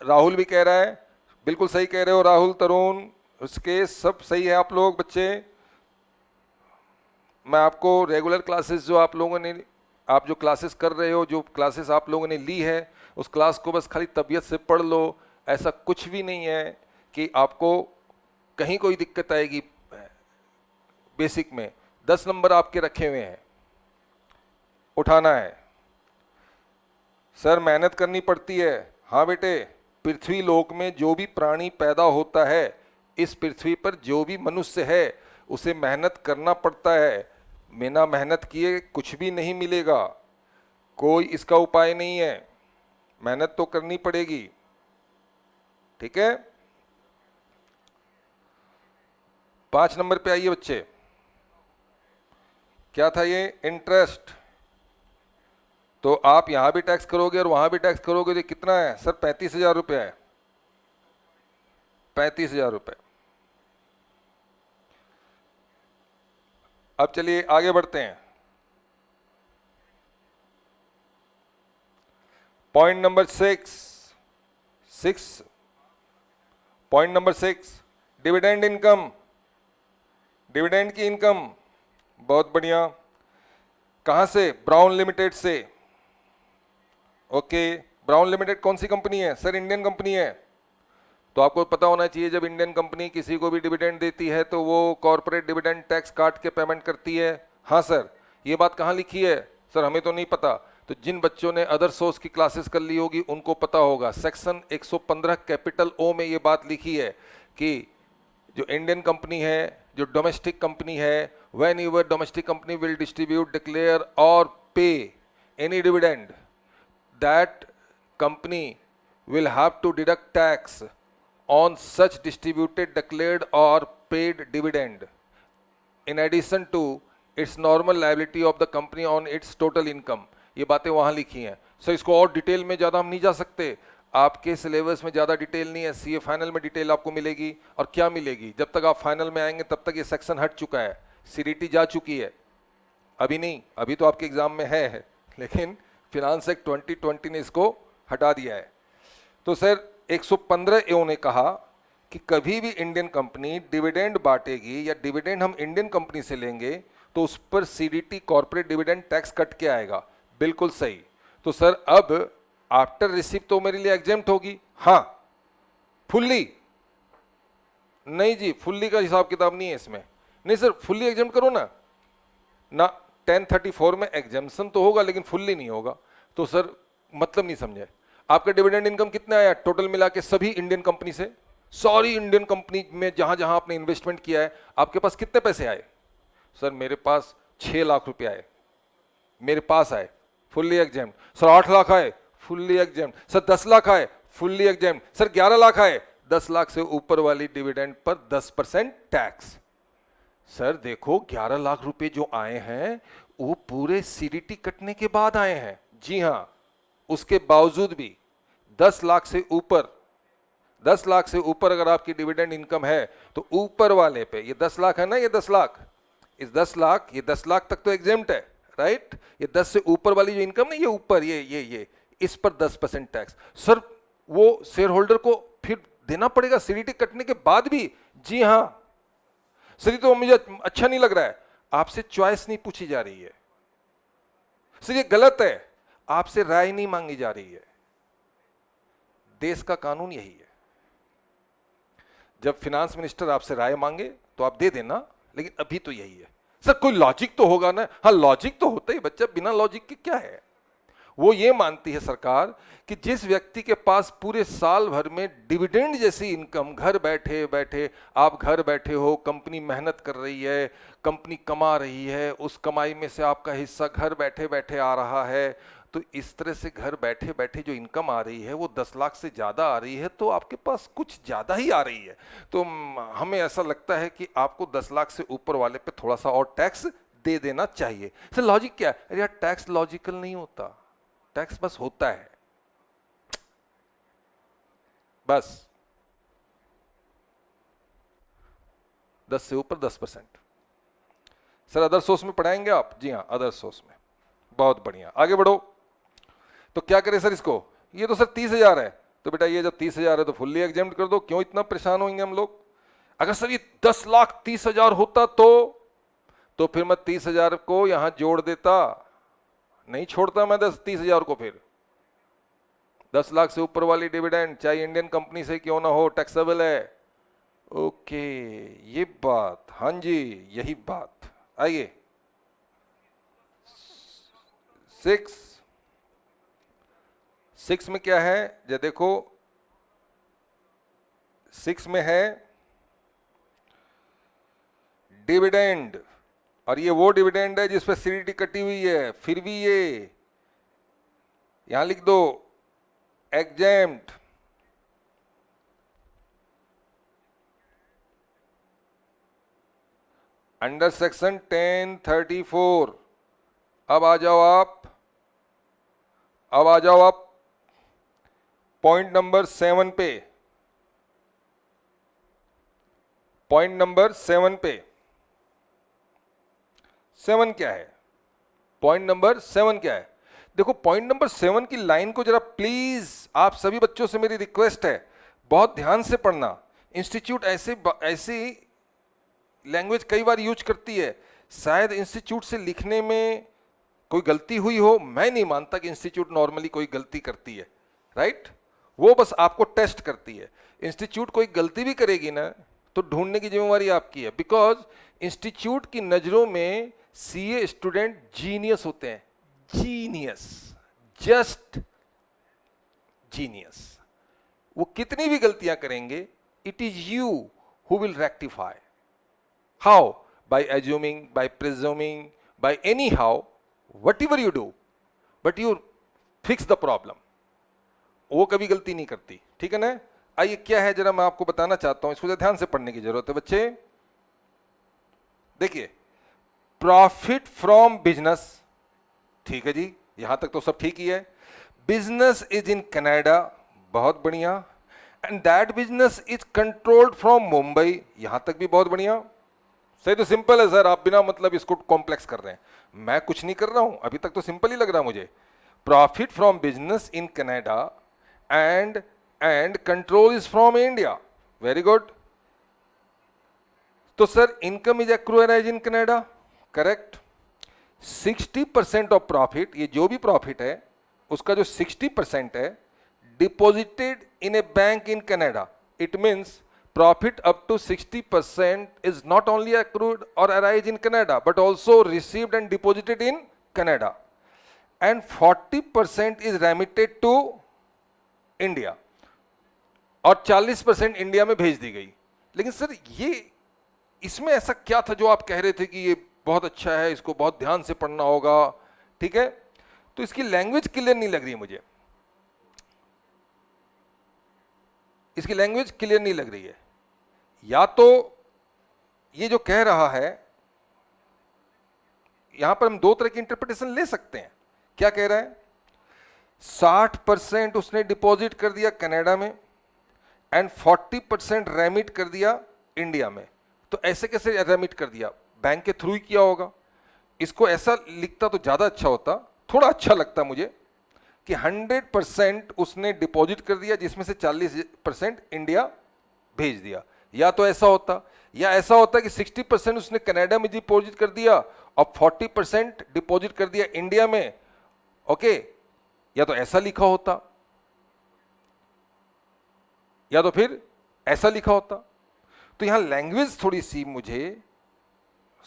राहुल भी कह रहा है। बिल्कुल सही कह रहे हो राहुल, तरुण, उसके सब सही है आप लोग बच्चे। मैं आपको रेगुलर क्लासेस जो आप लोगों ने, आप जो क्लासेस कर रहे हो, जो क्लासेस आप लोगों ने ली है, उस क्लास को बस खाली तबीयत से पढ़ लो। ऐसा कुछ भी नहीं है कि आपको कहीं कोई दिक्कत आएगी। बेसिक में 10 नंबर आपके रखे हुए हैं, उठाना है। सर मेहनत करनी पड़ती है। हाँ बेटे, पृथ्वी लोक में जो भी प्राणी पैदा होता है, इस पृथ्वी पर जो भी मनुष्य है, उसे मेहनत करना पड़ता है। बिना मेहनत किए कुछ भी नहीं मिलेगा, कोई इसका उपाय नहीं है, मेहनत तो करनी पड़ेगी, ठीक है। 5 नंबर पे आइए बच्चे, क्या था ये? इंटरेस्ट। तो आप यहां भी टैक्स करोगे और वहां भी टैक्स करोगे, तो कितना है सर? 35,000 रुपया है, 35,000 रुपये। अब चलिए आगे बढ़ते हैं। Point number 6, point number 6, dividend income. Dividend की इनकम, बहुत बढ़िया। कहां से? ब्राउन लिमिटेड से। ओके, ब्राउन लिमिटेड कौन सी कंपनी है? सर इंडियन कंपनी है। तो आपको पता होना चाहिए जब इंडियन कंपनी किसी को भी डिविडेंड देती है तो वो कॉर्पोरेट डिविडेंड टैक्स काट के पेमेंट करती है, हाँ सर, ये बात कहाँ लिखी है? सर हमें तो नहीं पता। तो जिन बच्चों ने अदर सोर्स की क्लासेस कर ली होगी उनको पता होगा, सेक्शन 115 कैपिटल ओ में ये बात लिखी है कि जो इंडियन कंपनी है, जो डोमेस्टिक कंपनी है, when your domestic company will distribute, declare और pay any dividend, that company will have to deduct tax on such distributed, declared or paid dividend in addition to its normal liability of the company on its total income। ये बातें वहाँ लिखी हैं। Sir इसको और detail में ज़्यादा हम नहीं जा सकते, आपके सिलेबस में ज़्यादा डिटेल नहीं है, सीए फाइनल में डिटेल आपको मिलेगी। और क्या मिलेगी? जब तक आप फाइनल में आएंगे तब तक ये सेक्शन हट चुका है, सीडीटी जा चुकी है। अभी नहीं, अभी तो आपके एग्जाम में है, लेकिन फिनांस एक्ट 2020 ने इसको हटा दिया है। तो सर 115 ए ने कहा कि कभी भी इंडियन कंपनी डिविडेंड बांटेगी या डिविडेंड हम इंडियन कंपनी से लेंगे तो उस पर CDT corporate dividend tax cut के आएगा। बिल्कुल सही। तो सर अब आफ्टर रिसीव तो मेरे लिए एग्जेम्प्ट होगी? हाँ। फुल्ली? नहीं जी, फुल्ली का हिसाब किताब नहीं है इसमें। नहीं सर, फुल्ली एग्जेम्प्ट करो ना। 1034 में एग्जेम्पशन तो होगा लेकिन फुल्ली नहीं होगा। तो सर मतलब नहीं समझे। आपका डिविडेंड इनकम कितना आया टोटल मिला के सभी इंडियन कंपनी से? सॉरी, इंडियन कंपनी में जहां जहां आपने इन्वेस्टमेंट किया है आपके पास कितने पैसे आए? सर मेरे पास 6 लाख रुपए आए, मेरे पास आए, फुल्ली एग्जेम्प्ट। सर 8 लाख आए, फुल्ली एग्जेम्प्ट। सर 10 लाख आए, फुल्ली एग्जेम्प्ट। सर 11 लाख आए, 10 लाख से ऊपर वाली डिविडेंड पर 10% टैक्स। सर देखो 11 लाख रुपए जो आए हैं वो पूरे सीडीटी कटने के बाद आए हैं। जी हां, उसके बावजूद भी 10 लाख से ऊपर, 10 लाख से ऊपर अगर आपकी डिविडेंड इनकम है तो ऊपर वाले पे, ये 10 लाख है ना, ये 10 लाख, इस 10 लाख, ये 10 लाख तक तो एग्जेम्प्ट है, राइट? ये 10 से ऊपर वाली जो इनकम है, ये ऊपर, ये इस पर 10% टैक्स। सर वो शेयर होल्डर को फिर देना पड़ेगा सीडीटी कटने के बाद भी? जी हां सर, तो मुझे अच्छा नहीं लग रहा है। आपसे चॉइस नहीं पूछी जा रही है सर, ये गलत है। आपसे राय नहीं मांगी जा रही है। देश का कानून यही है, जब फिनांस मिनिस्टर आपसे राय मांगे तो आप दे देना, लेकिन अभी तो यही है। सर कोई लॉजिक तो होगा ना? हाँ लॉजिक तो होता ही बच्चा, बिना लॉजिक के क्या है? वो ये मानती है सरकार कि जिस व्यक्ति के पास पूरे साल भर में डिविडेंड जैसी इनकम, घर बैठे बैठे, आप घर बैठे हो, कंपनी मेहनत कर रही है, कंपनी कमा रही है, उस कमाई में से आपका हिस्सा घर बैठे बैठे आ रहा है, तो इस तरह से घर बैठे बैठे जो इनकम आ रही है वो 10 लाख से ज़्यादा आ रही है, तो आपके पास कुछ ज़्यादा ही आ रही है। तो हमें ऐसा लगता है कि आपको 10 लाख से ऊपर वाले पे थोड़ा सा और टैक्स दे देना चाहिए। सर लॉजिक क्या है? अरे यार टैक्स लॉजिकल नहीं होता, टैक्स बस होता है, बस 10 से ऊपर 10%। सर अदर सोर्स में पढ़ाएंगे आप? जी हाँ, अदर सोर्स में। बहुत बढ़िया, आगे बढ़ो। तो क्या करें सर इसको? ये तो सर 30,000 है, तो बेटा ये जब 30,000 है तो फुल्ली एग्जेम्प्ट कर दो। क्यों इतना परेशान होंगे हम लोग? अगर सर ये 10,30,000 होता तो फिर मैं 30,000 को यहां जोड़ देता, नहीं छोड़ता मैं 30,000 को। फिर 10 लाख से ऊपर वाली डिविडेंड चाहे इंडियन कंपनी से क्यों ना हो, टैक्सेबल है। ओके, ये बात, हाँ जी यही बात। आइए 6 में क्या है? जो देखो 6 में है डिविडेंड, और ये वो डिविडेंड है जिस पर सीडीटी कटी हुई है। फिर भी ये यहां लिख दो एग्जेम्प्ट। Under section 1034। अब आ जाओ आप पॉइंट नंबर 7 पे। पॉइंट नंबर 7 पे 7 क्या है? पॉइंट नंबर 7 क्या है? देखो पॉइंट नंबर 7 की लाइन को जरा प्लीज, आप सभी बच्चों से मेरी रिक्वेस्ट है, बहुत ध्यान से पढ़ना। इंस्टीट्यूट ऐसी लैंग्वेज कई बार यूज करती है, शायद इंस्टीट्यूट से लिखने में कोई गलती हुई हो। मैं नहीं मानता कि इंस्टीट्यूट नॉर्मली कोई गलती करती है, राइट? वो बस आपको टेस्ट करती है। इंस्टीट्यूट कोई गलती भी करेगी ना तो ढूंढने की जिम्मेवारी आपकी है, बिकॉज इंस्टीट्यूट की नज़रों में सीए स्टूडेंट जीनियस होते हैं, जीनियस, जस्ट जीनियस। वो कितनी भी गलतियां करेंगे, it is you who will rectify. How? By assuming, by presuming, by anyhow, whatever you do, but you fix the problem. वो कभी गलती नहीं करती, ठीक है ना। आइए क्या है जरा मैं आपको बताना चाहता हूं, इसको जरा ध्यान से पढ़ने की जरूरत है बच्चे। देखिए, प्रॉफिट फ्रॉम बिजनेस, ठीक है जी, यहां तक तो सब ठीक ही है। बिजनेस इज इन कनाडा, बहुत बढ़िया। And that business is controlled from Mumbai, यहां तक भी बहुत बढ़िया। सही तो सिंपल है सर, आप बिना मतलब इसको कॉम्प्लेक्स कर रहे हैं, मैं कुछ नहीं कर रहा हूं, अभी तक तो सिंपल ही लग रहा मुझे। Profit from business in Canada and control is from India, very good. तो sir income is accrue arise in Canada, correct. 60% of profit, ये जो भी प्रॉफिट है उसका जो 60% है, deposited in a bank in Canada. It means profit up to 60% is not only accrued or arise in Canada but also received and deposited in Canada, and 40% is remitted to India और 40% India में भेज दी गई। लेकिन sir ये इसमें ऐसा क्या था जो आप कह रहे थे कि ये बहुत अच्छा है, इसको बहुत ध्यान से पढ़ना होगा, ठीक है। तो इसकी लैंग्वेज क्लियर नहीं लग रही मुझे, इसकी लैंग्वेज क्लियर नहीं लग रही है। या तो ये जो कह रहा है, यहां पर हम दो तरह की इंटरप्रिटेशन ले सकते हैं। क्या कह रहा है, 60% उसने डिपॉजिट कर दिया कनाडा में एंड 40% रेमिट कर दिया इंडिया में। तो ऐसे कैसे रेमिट कर दिया, बैंक के थ्रू ही किया होगा। इसको ऐसा लिखता तो ज्यादा अच्छा होता, थोड़ा अच्छा लगता मुझे कि 100% उसने डिपॉजिट कर दिया जिसमें से 40% इंडिया भेज दिया। या तो ऐसा होता, या ऐसा होता कि 60% उसने कनाडा में डिपॉजिट कर दिया और 40% डिपॉजिट कर दिया इंडिया में, ओके। या तो ऐसा लिखा होता, या तो फिर ऐसा लिखा होता। तो यहां लैंग्वेज थोड़ी सी मुझे,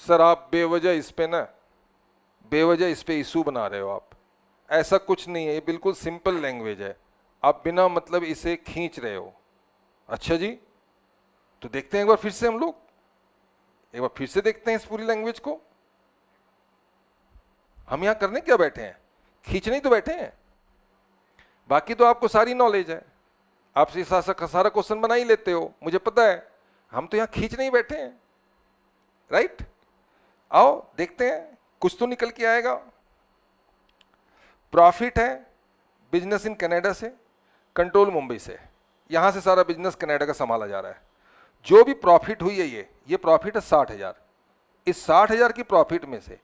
सर आप बेवजह इस पे ना, बेवजह इस पे इशू बना रहे हो आप। ऐसा कुछ नहीं है, ये बिल्कुल सिंपल लैंग्वेज है, आप बिना मतलब इसे खींच रहे हो। अच्छा जी, तो देखते हैं एक बार फिर से, हम लोग एक बार फिर से देखते हैं इस पूरी लैंग्वेज को। हम यहां करने क्या बैठे हैं, खींचने ही तो बैठे हैं। बाकी तो आपको सारी नॉलेज है, आप सारा क्वेश्चन बना ही लेते हो, मुझे पता है। हम तो यहां खींचने ही बैठे हैं, राइट। आओ देखते हैं, कुछ तो निकल के आएगा। प्रॉफिट है बिजनेस इन कनाडा से, कंट्रोल मुंबई से, यहां से सारा बिजनेस कनाडा का संभाला जा रहा है। जो भी प्रॉफिट हुई है, ये प्रॉफिट है 60,000। इस 60,000 की प्रॉफिट में से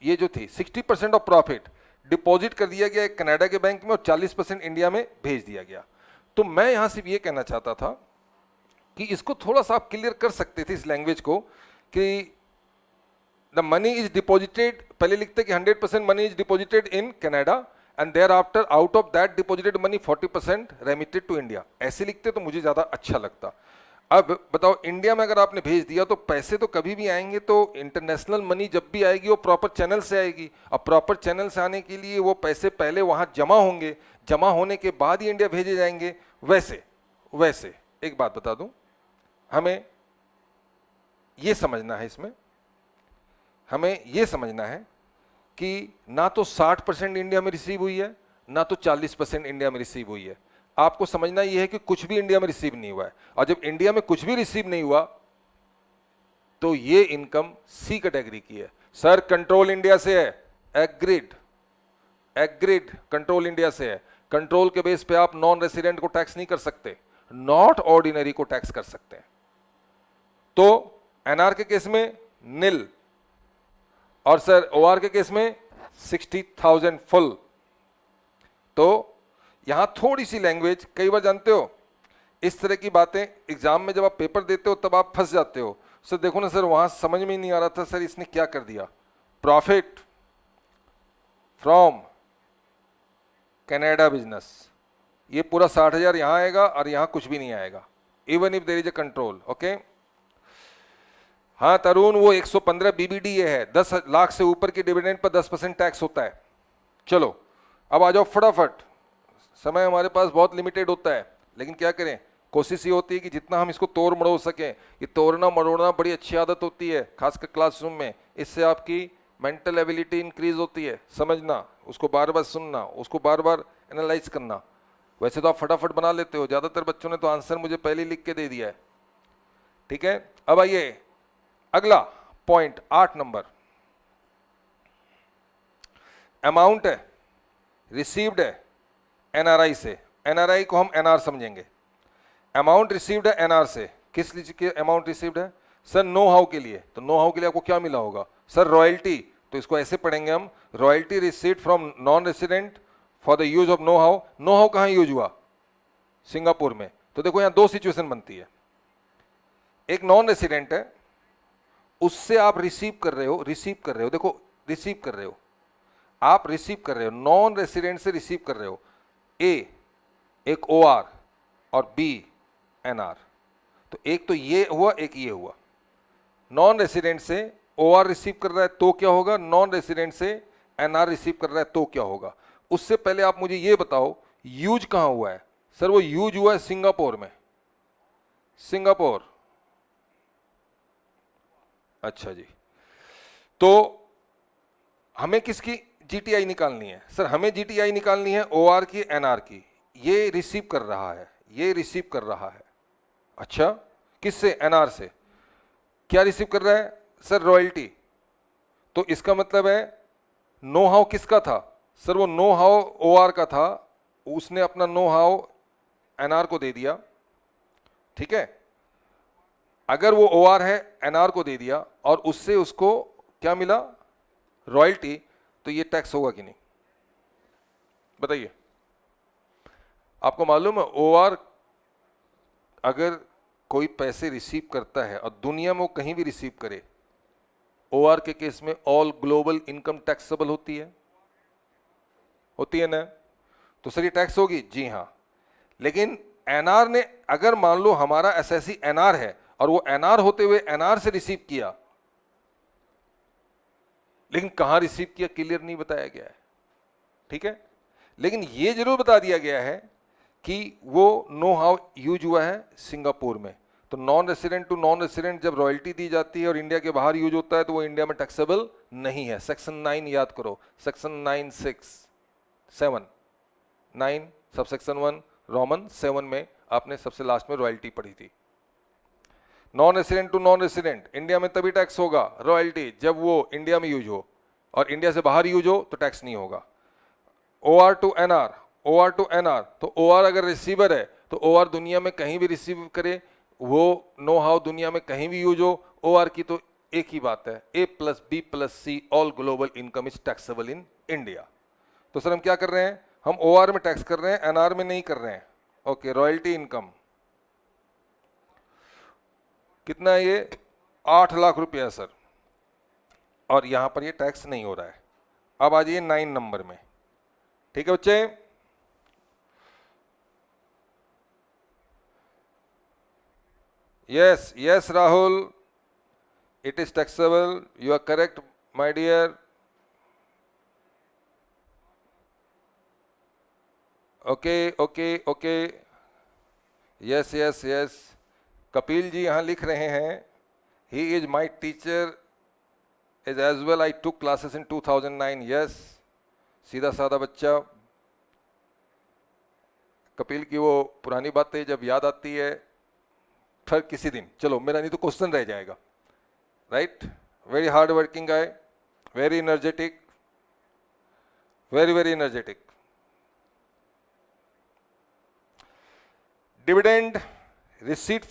ये जो थी 60% ऑफ प्रॉफिट डिपॉजिट कर दिया गया कनाडा के बैंक में और 40% इंडिया में भेज दिया गया। तो मैं यहां सिर्फ ये कहना चाहता था कि इसको थोड़ा सा आप क्लियर कर सकते थे इस लैंग्वेज को, कि द मनी इज डिपॉजिटेड, पहले लिखते कि 100% money is deposited in Canada and thereafter out of that deposited money 40% remitted to India. ऐसे लिखते तो मुझे ज्यादा अच्छा लगता। अब बताओ, इंडिया में अगर आपने भेज दिया तो पैसे तो कभी भी आएंगे, तो इंटरनेशनल मनी जब भी आएगी वो प्रॉपर चैनल से आएगी। अब प्रॉपर चैनल से आने के लिए वो पैसे पहले वहां जमा होंगे, जमा होने के बाद ही इंडिया भेजे जाएंगे। वैसे एक बात बता दूं, हमें ये समझना है, इसमें हमें ये समझना है कि ना तो 60% इंडिया में रिसीव हुई है, ना तो 40% इंडिया में रिसीव हुई है। आपको समझना यह है कि कुछ भी इंडिया में रिसीव नहीं हुआ है, और जब इंडिया में कुछ भी रिसीव नहीं हुआ तो ये इनकम सी कैटेगरी की है। सर कंट्रोल इंडिया से है, एग्रीड, कंट्रोल इंडिया से है। कंट्रोल के बेस पे आप नॉन रेसिडेंट को टैक्स नहीं कर सकते, नॉट ऑर्डिनरी को टैक्स कर सकते हैं। तो एनआर के केस में निल, और सर ओआर के केस में 60,000 फुल। तो यहां थोड़ी सी लैंग्वेज, कई बार जानते हो इस तरह की बातें एग्जाम में जब आप पेपर देते हो तब आप फंस जाते हो। सर देखो ना सर, वहां समझ में ही नहीं आ रहा था सर इसने क्या कर दिया। प्रॉफिट फ्रॉम कनाडा बिजनेस, ये पूरा 60,000 यहां आएगा और यहां कुछ भी नहीं आएगा, even if there is a control, okay. हाँ तरुण, वो 115 बीबीडीए है, 10 लाख से ऊपर की डिविडेंड पर 10% टैक्स होता है। चलो अब आ जाओ फटाफट, समय हमारे पास बहुत लिमिटेड होता है, लेकिन क्या करें, कोशिश ये होती है कि जितना हम इसको तोड़ मड़ोड़ सकें। ये तोड़ना मड़ोड़ना बड़ी अच्छी आदत होती है, खासकर क्लासरूम में। इससे आपकी मेंटल एबिलिटी इंक्रीज होती है, समझना, उसको बार बार सुनना, उसको बार बार एनालाइज करना। वैसे तो आप फटाफट बना लेते हो, ज़्यादातर बच्चों ने तो आंसर मुझे पहले ही लिख के दे दिया है। ठीक है, अब आइए अगला पॉइंट 8 नंबर, अमाउंट है रिसीव्ड है एनआरआई से। एनआरआई को हम एनआर समझेंगे। अमाउंट रिसीव्ड है एनआर से, किस लिए के अमाउंट रिसीव्ड है? सर नो हाउ के लिए। तो नो हाउ के लिए आपको क्या मिला होगा? Sir royalty. तो इसको ऐसे पढ़ेंगे हम, royalty received from non resident for the use of know how. Know how कहाँ यूज हुआ? सिंगापुर में। तो देखो यहां दो सिचुएशन बनती है, एक नॉन रेसिडेंट है, उससे आप रिसीव कर रहे हो, देखो रिसीव कर रहे हो, आप रिसीव कर रहे हो, नॉन रेसिडेंट से रिसीव कर रहे हो। ए एक ओआर और बी एनआर। तो एक तो ये हुआ, एक ये हुआ। नॉन रेसिडेंट से ओआर रिसीव कर रहा है तो क्या होगा, नॉन रेसिडेंट से एनआर रिसीव कर रहा है तो क्या होगा। उससे पहले आप मुझे ये बताओ यूज कहां हुआ है? सर वो यूज हुआ है सिंगापुर में। सिंगापुर, अच्छा जी। तो हमें किसकी जीटीआई निकालनी है? सर हमें जीटीआई निकालनी है ओआर की, एनआर की। ये रिसीव कर रहा है, ये रिसीव कर रहा है। अच्छा, किससे? एनआर से। क्या रिसीव कर रहा है? Sir royalty. तो इसका मतलब है नो हाउ किसका था? सर वो नो हाउ ओआर का था, उसने अपना नो हाउ एनआर को दे दिया। ठीक है, अगर वो ओआर है एनआर को दे दिया और उससे उसको क्या मिला? रॉयल्टी। तो ये टैक्स होगा कि नहीं? बताइए। आपको मालूम है ओआर अगर कोई पैसे रिसीव करता है और दुनिया में वो कहीं भी रिसीव करे, ओआर के केस में ऑल ग्लोबल इनकम टैक्सेबल होती है ना? तो सर ये टैक्स होगी? जी हाँ। लेकिन एनआर ने, अगर मान लो हमारा एसएससी एनआर है और वो एनआर होते हुए एनआर से रिसीव किया, लेकिन कहां रिसीव किया क्लियर नहीं बताया गया है। ठीक है, लेकिन ये जरूर बता दिया गया है कि वो नो हाउ यूज हुआ है सिंगापुर में। तो non resident to non resident जब रॉयल्टी दी जाती है और इंडिया के बाहर यूज होता है तो वो इंडिया में टैक्सेबल नहीं है। सेक्शन 9 याद करो, सेक्शन 9(6)(7)(9) सबसेक्शन 1 रोमन 7 में आपने सबसे लास्ट में रॉयल्टी पढ़ी थी। Non resident to non resident India में तभी टैक्स होगा रॉयल्टी जब वो इंडिया में यूज हो, और इंडिया से बाहर यूज हो तो टैक्स नहीं होगा। OR to NR, OR to NR, तो ओआर अगर रिसीवर है तो ओआर दुनिया में कहीं भी रिसीव करे, वो नो हाउ दुनिया में कहीं भी यूज हो, ओआर की तो एक ही बात है, A plus B plus C all global income is taxable in India. तो सर हम क्या कर रहे हैं? हम ओआर में टैक्स कर रहे हैं, एनआर में नहीं कर रहे हैं। ओके, रॉयल्टी इनकम कितना है? ये 8 लाख रुपया सर, और यहां पर ये टैक्स नहीं हो रहा है। अब आ जाइए 9 नंबर में। ठीक है बच्चे, yes yes Rahul, it is taxable, you are correct my dear. Okay okay okay, yes yes yes. Kapil ji यहां लिख रहे हैं, he is my teacher is as well, I took classes in 2009। Yes, सीधा साधा बच्चा। कपिल की वो पुरानी बातें जब याद आती है, फिर किसी दिन, चलो मेरा नहीं तो क्वेश्चन रह जाएगा। Right, very hard working guy, very energetic, very very energetic. Dividend receipt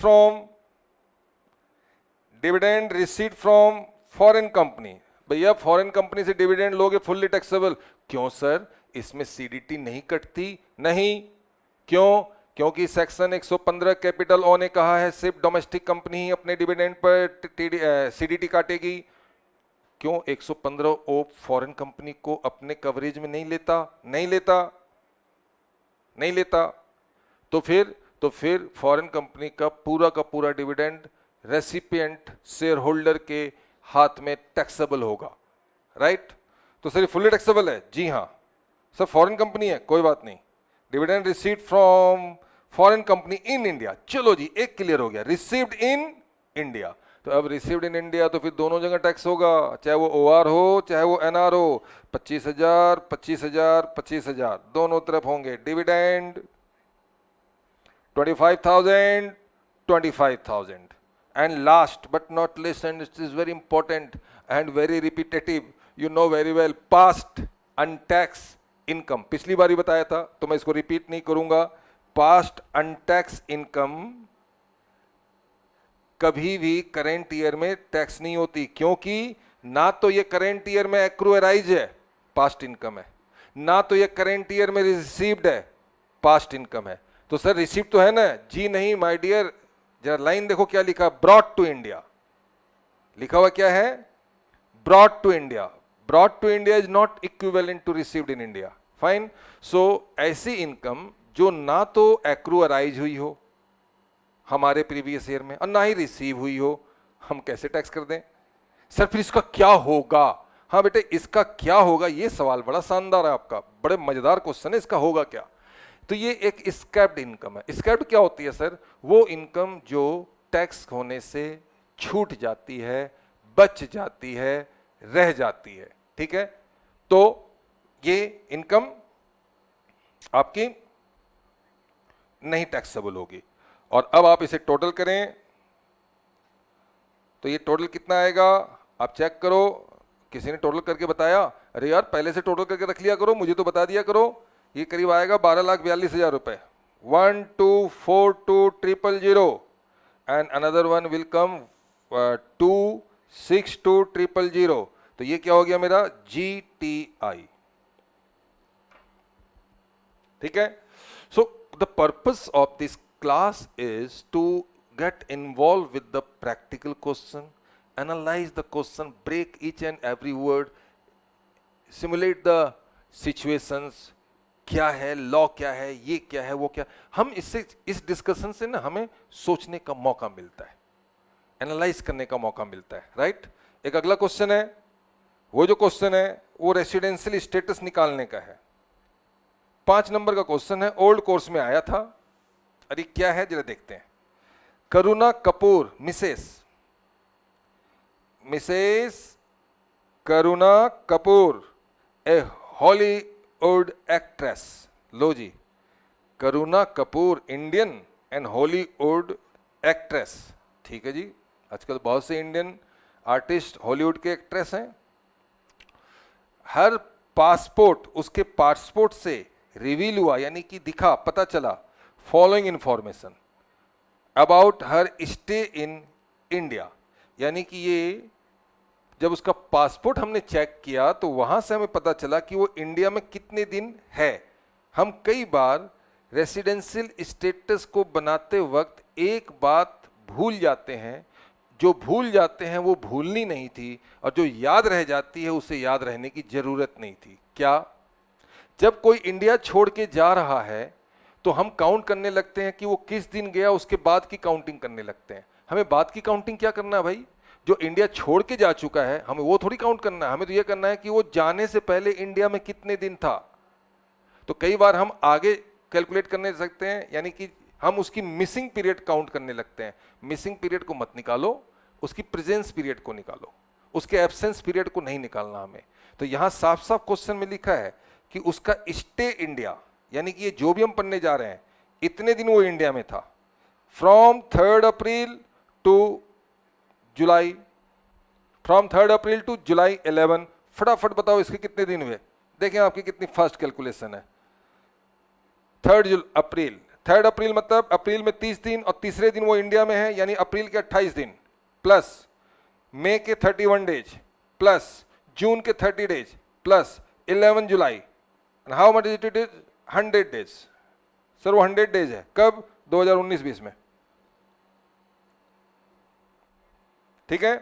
from foreign company. भैया फॉरेन कंपनी से डिविडेंड लोगे फुल्ली टैक्सेबल। क्यों सर, इसमें सीडीटी नहीं कटती? नहीं। क्यों? क्योंकि सेक्शन 115 कैपिटल ओ ने कहा है सिर्फ डोमेस्टिक कंपनी ही अपने डिविडेंड पर सीडीटी काटेगी। क्यों 115 ओ फॉरेन कंपनी को अपने कवरेज में नहीं लेता? नहीं लेता, नहीं लेता। तो फिर फॉरेन कंपनी का पूरा डिविडेंड रेसिपिएंट शेयर होल्डर के हाथ में टैक्सेबल होगा, राइट? तो सर ये फुल्ली टैक्सेबल है? जी हाँ। सर फॉरेन कंपनी है, कोई बात नहीं, dividend received from foreign company in India, चलो जी एक क्लियर हो गया, रिसीव्ड इन इंडिया। तो अब रिसीव्ड इन इंडिया तो फिर दोनों जगह टैक्स होगा, चाहे वो ओआर हो चाहे वो एनआर हो, 25,000 25,000 25,000 दोनों तरफ होंगे। Dividend 25,000 25,000। And last but not least, and it is very important and very repetitive, you know very well, past untaxed income, पिछली बार ही बताया था तो मैं इसको रिपीट नहीं करूंगा। पास्ट अनटैक्स इनकम कभी भी करेंट ईयर में टैक्स नहीं होती, क्योंकि ना तो ये करेंट ईयर में एक्रूअराइज है, पास्ट इनकम है, ना तो ये करेंट ईयर में रिसीव्ड है, पास्ट इनकम है। तो सर रिसीव्ड तो है ना? जी नहीं माय डियर, जरा लाइन देखो क्या लिखा, ब्रॉट टू इंडिया लिखा हुआ क्या है, brought to India. Brought to India is not equivalent to received in India, fine. So ऐसी इनकम जो ना तो एक्रूअराइज हुई हो हमारे प्रीवियस ईयर में और ना ही रिसीव हुई हो, हम कैसे टैक्स कर दें? सर फिर इसका क्या होगा? हाँ बेटे, इसका क्या होगा, ये सवाल बड़ा शानदार है आपका, बड़े मजेदार क्वेश्चन है, इसका होगा क्या? तो ये एक स्कैप्ड इनकम है। स्कैप्ड क्या होती है सर? वो इनकम जो टैक्स होने से छूट जाती है, बच जाती है, रह जाती है, ठीक है? तो ये इनकम आपकी नहीं टैक्सेबल होगी। और अब आप इसे टोटल करें तो ये टोटल कितना आएगा आप चेक करो। किसी ने टोटल करके बताया? अरे यार पहले से टोटल करके रख लिया करो, मुझे तो बता दिया करो। ये करीब आएगा 12,42,000 रुपए। 1,2,4,2,0,0 and another one will come 2,6,2,0,0। तो ये क्या हो गया मेरा? GTI, ठीक है? So the purpose of this class is to get involved with the practical question, analyze the question, break each and every word, simulate the situations, क्या है लॉ, क्या है ये, क्या है वो, क्या। हम इससे, इस डिस्कशन से ना हमें सोचने का मौका मिलता है, एनालाइज करने का मौका मिलता है, राइट? एक अगला क्वेश्चन है, वो जो क्वेश्चन है वो रेसिडेंशियल स्टेटस निकालने का है। 5 नंबर का क्वेश्चन है, ओल्ड कोर्स में आया था। अरे क्या है जरा देखते हैं। Karuna Kapoor, Mrs Karuna Kapoor, a Hollywood actress. लो जी, Karuna Kapoor Indian and Hollywood actress, ठीक है जी। आजकल बहुत से इंडियन आर्टिस्ट हॉलीवुड के एक्ट्रेस हैं। हर पासपोर्ट उसके पासपोर्ट से रिवील हुआ, यानी कि दिखा, पता चला, following information about her stay in India, यानी कि ये जब उसका पासपोर्ट हमने चेक किया तो वहां से हमें पता चला कि वो इंडिया में कितने दिन है। हम कई बार रेसिडेंशियल स्टेटस को बनाते वक्त एक बात भूल जाते हैं, जो भूल जाते हैं वो भूलनी नहीं थी, और जो याद रह जाती है उसे याद रहने की जरूरत नहीं थी। क्या? जब कोई इंडिया छोड़ के जा रहा है तो हम काउंट करने लगते हैं कि वो किस दिन गया, उसके बाद की काउंटिंग करने लगते हैं। हमें बाद की काउंटिंग क्या करना है भाई? जो इंडिया छोड़ के जा चुका है हमें वो थोड़ी काउंट करना है, हमें तो ये करना है कि वो जाने से पहले इंडिया में कितने दिन था। तो कई बार हम आगे कैलकुलेट करने सकते हैं, यानी कि हम उसकी मिसिंग पीरियड काउंट करने लगते हैं। मिसिंग पीरियड को मत निकालो, उसकी प्रेजेंस पीरियड को निकालो, उसके एब्सेंस पीरियड को नहीं निकालना हमें। तो यहां साफ साफ क्वेश्चन में लिखा है कि उसका स्टे इंडिया, यानी कि ये जो भी हम पढ़ने जा रहे हैं इतने दिन वो इंडिया में था, from 3 April to July, from 3 April to July 11। फटाफट बताओ इसके कितने दिन हुए? देखें आपकी कितनी फास्ट कैलकुलेशन है। 3 अप्रैल, 3 अप्रैल मतलब अप्रैल में 30 दिन और तीसरे दिन वो इंडिया में है, यानी अप्रैल के 28 दिन, प्लस मई के 31 डेज, प्लस जून के 30 days, plus 11 July, and how much it is? 100 days. Sir वो 100 डेज है कब? 2019-20 में, ठीक है?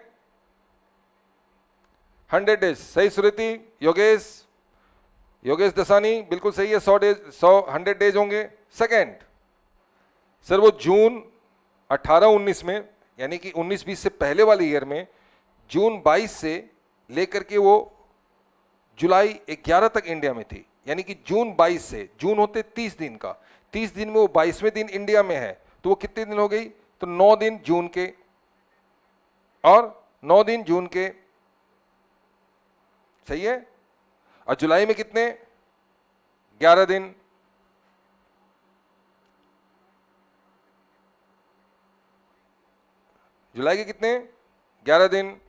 100 डेज सही। सुरीति, योगेश दसानी बिल्कुल सही है। 100 डेज, 100 डेज होंगे। सेकेंड, सर वो जून 18-19 में यानी कि 19-20 से पहले वाले ईयर में जून 22 से लेकर के वो जुलाई 11 तक इंडिया में थी, यानी कि जून 22 से, जून होते 30 दिन का, 30 दिन में वो 22वें दिन इंडिया में है, तो वो कितने दिन हो गई, तो 9 दिन जून के और 9 दिन जून के, सही है। और जुलाई में कितने, 11 दिन, जुलाई के कितने, 11 दिन,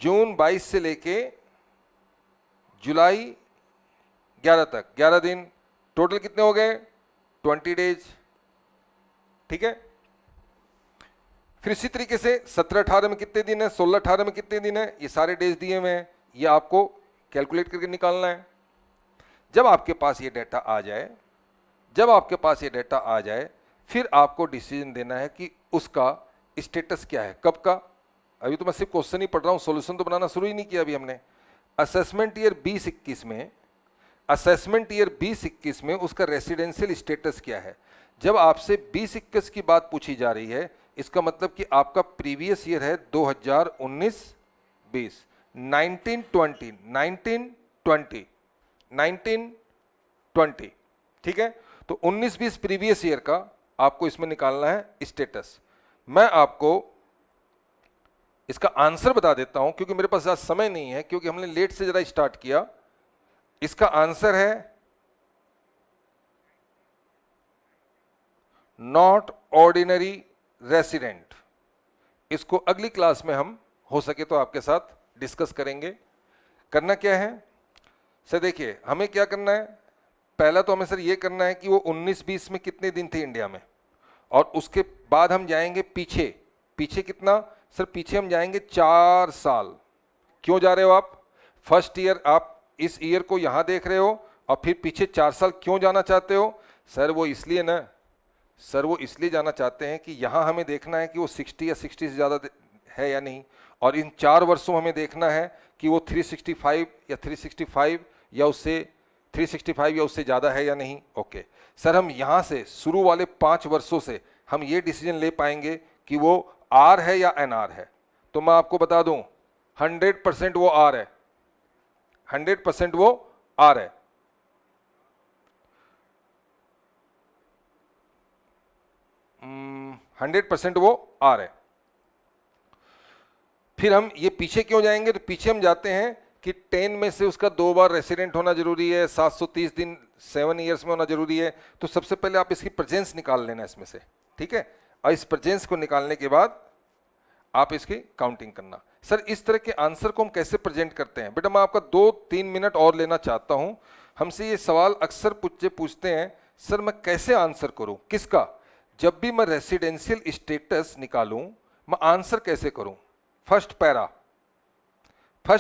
जून 22 से लेके जुलाई 11 तक 11 दिन, टोटल कितने हो गए, 20 डेज, ठीक है। फिर इसी तरीके से 17-18 में कितने दिन है, 16-18 में कितने दिन है, ये सारे डेज दिए हुए हैं, ये आपको कैलकुलेट करके निकालना है। जब आपके पास ये डेटा आ जाए, जब आपके पास ये डेटा आ जाए, फिर आपको डिसीजन देना है कि उसका स्टेटस क्या है, कब का। अभी तो मैं सिर्फ क्वेश्चन ही पढ़ रहा हूँ, सॉल्यूशन तो बनाना शुरू ही नहीं किया अभी हमने। असेसमेंट ईयर 2021 में, असेसमेंट ईयर 2021 में उसका रेसिडेंशियल स्टेटस क्या है। जब आपसे 2021 की बात पूछी जा रही है, इसका मतलब कि आपका प्रीवियस ईयर है 2019-20, 1920, 1920, 1920, ठीक है। तो 19-20 प्रीवियस ईयर का आपको इसमें निकालना है स्टेटस। मैं आपको इसका आंसर बता देता हूं, क्योंकि मेरे पास ज्यादा समय नहीं है, क्योंकि हमने लेट से जरा स्टार्ट किया। इसका आंसर है नॉट ऑर्डिनरी रेसिडेंट। इसको अगली क्लास में हम हो सके तो आपके साथ डिस्कस करेंगे। करना क्या है सर, देखिए हमें क्या करना है, पहला तो हमें सर ये करना है कि वो 19-20 में कितने दिन थे इंडिया में, और उसके बाद हम जाएंगे पीछे। पीछे कितना सर, पीछे हम जाएंगे 4 साल। क्यों जा रहे हो आप, फर्स्ट ईयर आप इस ईयर को यहां देख रहे हो, और फिर पीछे 4 साल क्यों जाना चाहते हो सर, वो इसलिए ना सर, वो इसलिए जाना चाहते हैं कि यहां हमें देखना है कि वो 60 या 60 से ज़्यादा है या नहीं, और इन 4 वर्षों हमें देखना है कि वो 365 या 365 या उससे 365 या उससे ज़्यादा है या नहीं। ओके सर, हम यहाँ से शुरू वाले 5 वर्षों से हम ये डिसीजन ले पाएंगे कि वो आर है या एनआर है। तो मैं आपको बता दूं 100% वो आर है, 100% वो आर है। हंड्रेड 100% वो आर है। फिर हम ये पीछे क्यों जाएंगे, तो पीछे हम जाते हैं कि 10 में से उसका 2 बार रेसिडेंट होना जरूरी है, 730 दिन 7 ईयर्स में होना जरूरी है। तो सबसे पहले आप इसकी प्रेजेंस निकाल लेना इसमें से, ठीक है। और इस प्रेजेंस को निकालने के बाद आप इसकी काउंटिंग करना। सर इस तरह के आंसर को हम कैसे प्रेजेंट करते हैं, बेटा मैं आपका 2-3 मिनट और लेना चाहता हूं। हमसे ये सवाल अक्सर पूछते हैं, सर मैं कैसे आंसर करूं, किसका, जब भी मैं रेसिडेंशियल स्टेटस निकालूं मैं आंसर कैसे करूं। फर्स्ट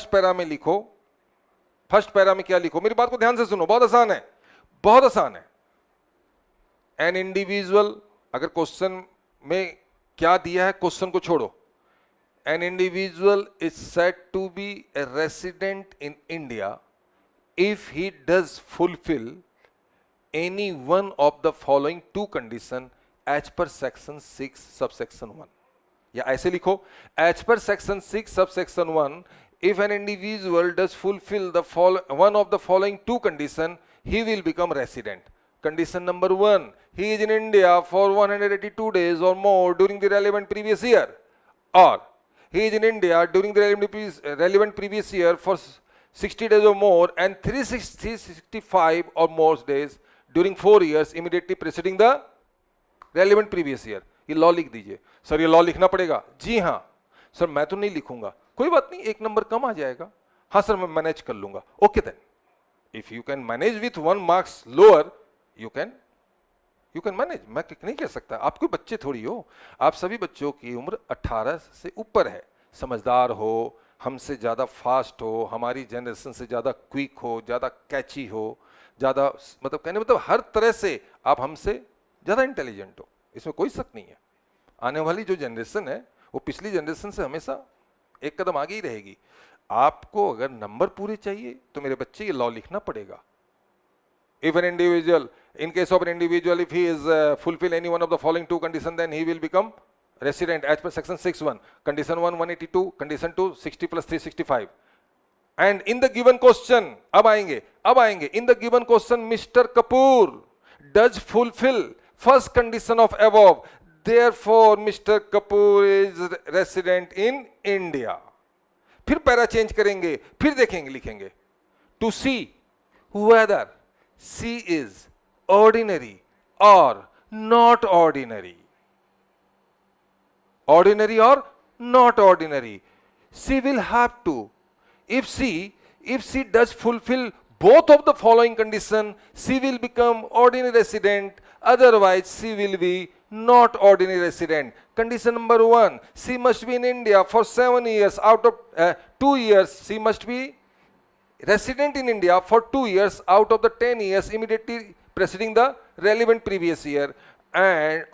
पैरा में लिखो, फर्स्ट पैरा में क्या लिखो, मेरी बात को ध्यान से सुनो, बहुत आसान है, बहुत आसान है। एन इंडिविजुअल, अगर क्वेश्चन में क्या दिया है, क्वेश्चन को छोड़ो, an individual is said to be a resident in India if he does fulfil any one of the following 2 condition as per section 6 subsection 1, या ऐसे लिखो, as per section 6 subsection 1 if an individual does fulfill the one of the following 2 condition, he will become resident. Condition number 1, he is in India for 182 days or more during the relevant previous year, or he is in India during the relevant previous year for 60 days or more and 365 or more days during 4 years immediately preceding the relevant previous year. ये law लिख दीजिए। Sir ये law लिखना पड़ेगा, जी हाँ sir मैं तो नहीं लिखूंगा, कोई बात नहीं, 1 नंबर कम आ जाएगा, हाँ सर मैं मैनेज कर लूंगा। Okay then, if you can manage with 1 marks lower you can manage. मैं नहीं कह सकता, आप कोई बच्चे थोड़ी हो, आप सभी बच्चों की उम्र 18 से ऊपर है, समझदार हो, हमसे ज़्यादा फास्ट हो, हमारी जनरेशन से ज़्यादा क्विक हो, ज़्यादा कैची हो, ज़्यादा मतलब कहने मतलब हर तरह से आप हमसे ज़्यादा इंटेलिजेंट हो, इसमें कोई शक नहीं है। आने वाली जो जनरेशन है वो पिछली जनरेशन से हमेशा एक कदम आगे ही रहेगी। आपको अगर नंबर पूरे चाहिए तो मेरे बच्चे ये लॉ लिखना पड़ेगा। If an individual In case of an individual, if he is fulfill any one of the following two conditions, then he will become resident as per section 6(1). Condition 1 182, condition 2 60 plus 3 65. And in the given question, अब आएंगे, in the given question, Mr. Kapoor does fulfill first condition of above, therefore Mr. Kapoor is resident in India. फिर para change करेंगे, फिर देखेंगे, लिखेंगे to see whether C is ordinary or not ordinary. Ordinary or not ordinary. C will have to, if C does fulfill both of the following condition, C will become ordinary resident, otherwise C will be not ordinary resident. Condition number 1, C must be in India for 7 years. Out of 2 years, C must be resident in India for 2 years out of the 10 years immediately preceding the relevant previous year, and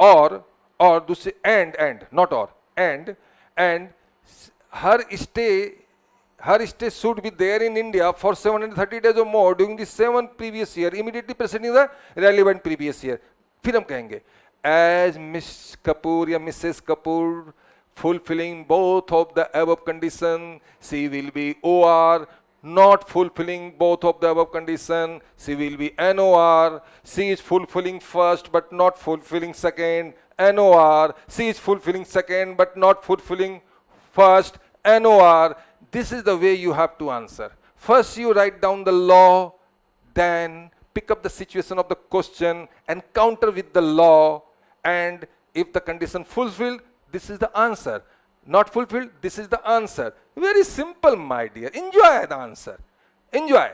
her stay should be there in India for 730 days or more during the 7 previous year immediately preceding the relevant previous year. फिर हम कहेंगे as Miss Kapoor या Mrs. Kapoor fulfilling both of the above condition, she will be OR. Not fulfilling both of the above condition, she will be NOR. She is fulfilling first but not fulfilling second, NOR. She is fulfilling second but not fulfilling first, NOR. This is the way you have to answer. First you write down the law, then pick up the situation of the question and counter with the law, and if the condition fulfilled, this is the answer. Not fulfilled, this is the answer. Very simple, my dear. Enjoy the answer. Enjoy.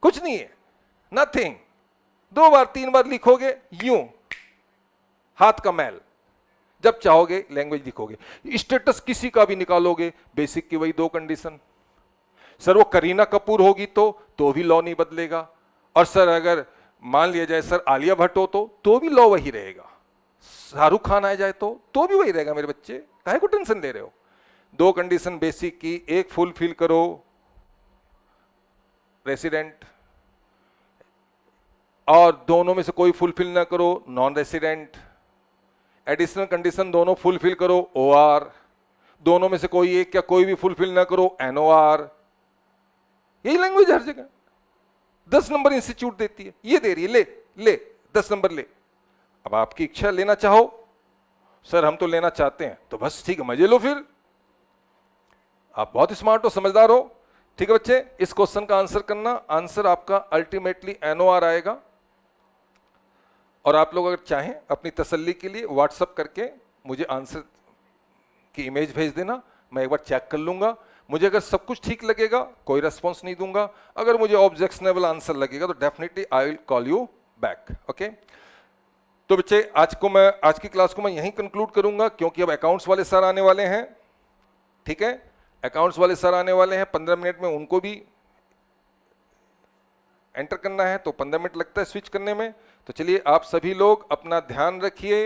कुछ नहीं है. Nothing. 2 बार 3 बार लिखोगे यूं, हाथ का मैल. जब चाहोगे language लिखोगे. स्टेटस किसी का भी निकालोगे, बेसिक की वही 2 कंडीशन. सर वो करीना कपूर होगी तो भी लॉ नहीं बदलेगा. और सर अगर मान लिया जाए सर आलिया भट्ट हो तो भी लॉ वही रहेगा. शाहरुख खान आ जाए तो भी वही रहेगा. मेरे बच्चे काहे को टेंशन ले रहे हो. 2 कंडीशन बेसिक की, एक फुलफिल करो रेसिडेंट, और दोनों में से कोई फुलफिल ना करो नॉन रेसिडेंट. एडिशनल कंडीशन दोनों फुलफिल करो OR. दोनों में से कोई एक या कोई भी फुलफिल ना करो NOR. यही लैंग्वेज हर जगह. 10 नंबर इंस्टीट्यूट देती है, ये दे रही है, ले 10 नंबर ले. अब आपकी इच्छा, लेना चाहो सर हम तो लेना चाहते हैं तो बस ठीक है, मजे लो. फिर आप बहुत स्मार्ट हो, समझदार हो. ठीक है बच्चे, इस क्वेश्चन का आंसर करना. आंसर आपका अल्टीमेटली NOR आएगा. और आप लोग अगर चाहें अपनी तसल्ली के लिए व्हाट्सएप करके मुझे आंसर की इमेज भेज देना, मैं एक बार चेक कर लूंगा. मुझे अगर सब कुछ ठीक लगेगा कोई रेस्पॉन्स नहीं दूंगा. अगर मुझे ऑब्जेक्शनेबल आंसर लगेगा तो definitely I will call you back. Okay, तो बच्चे आज की क्लास को मैं यहीं कंक्लूड करूंगा, क्योंकि अब अकाउंट्स वाले सर आने वाले हैं. ठीक है, अकाउंट्स वाले सर आने वाले हैं. 15 मिनट में उनको भी एंटर करना है तो 15 मिनट लगता है स्विच करने में. तो चलिए आप सभी लोग अपना ध्यान रखिए,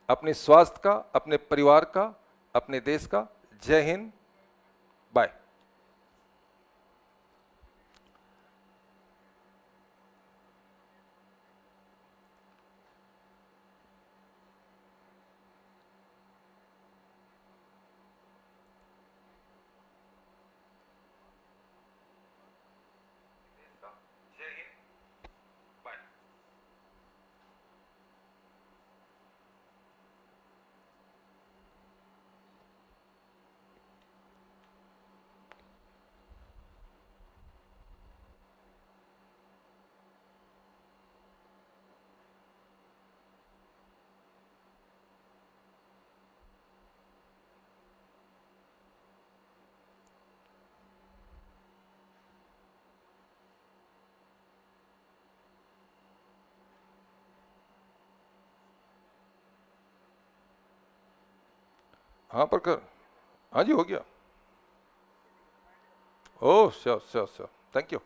अपने स्वास्थ्य का, अपने परिवार का, अपने देश का. जय हिंद, बाय. हाँ पर हाँ जी हो गया. Oh sure sure sure, thank you.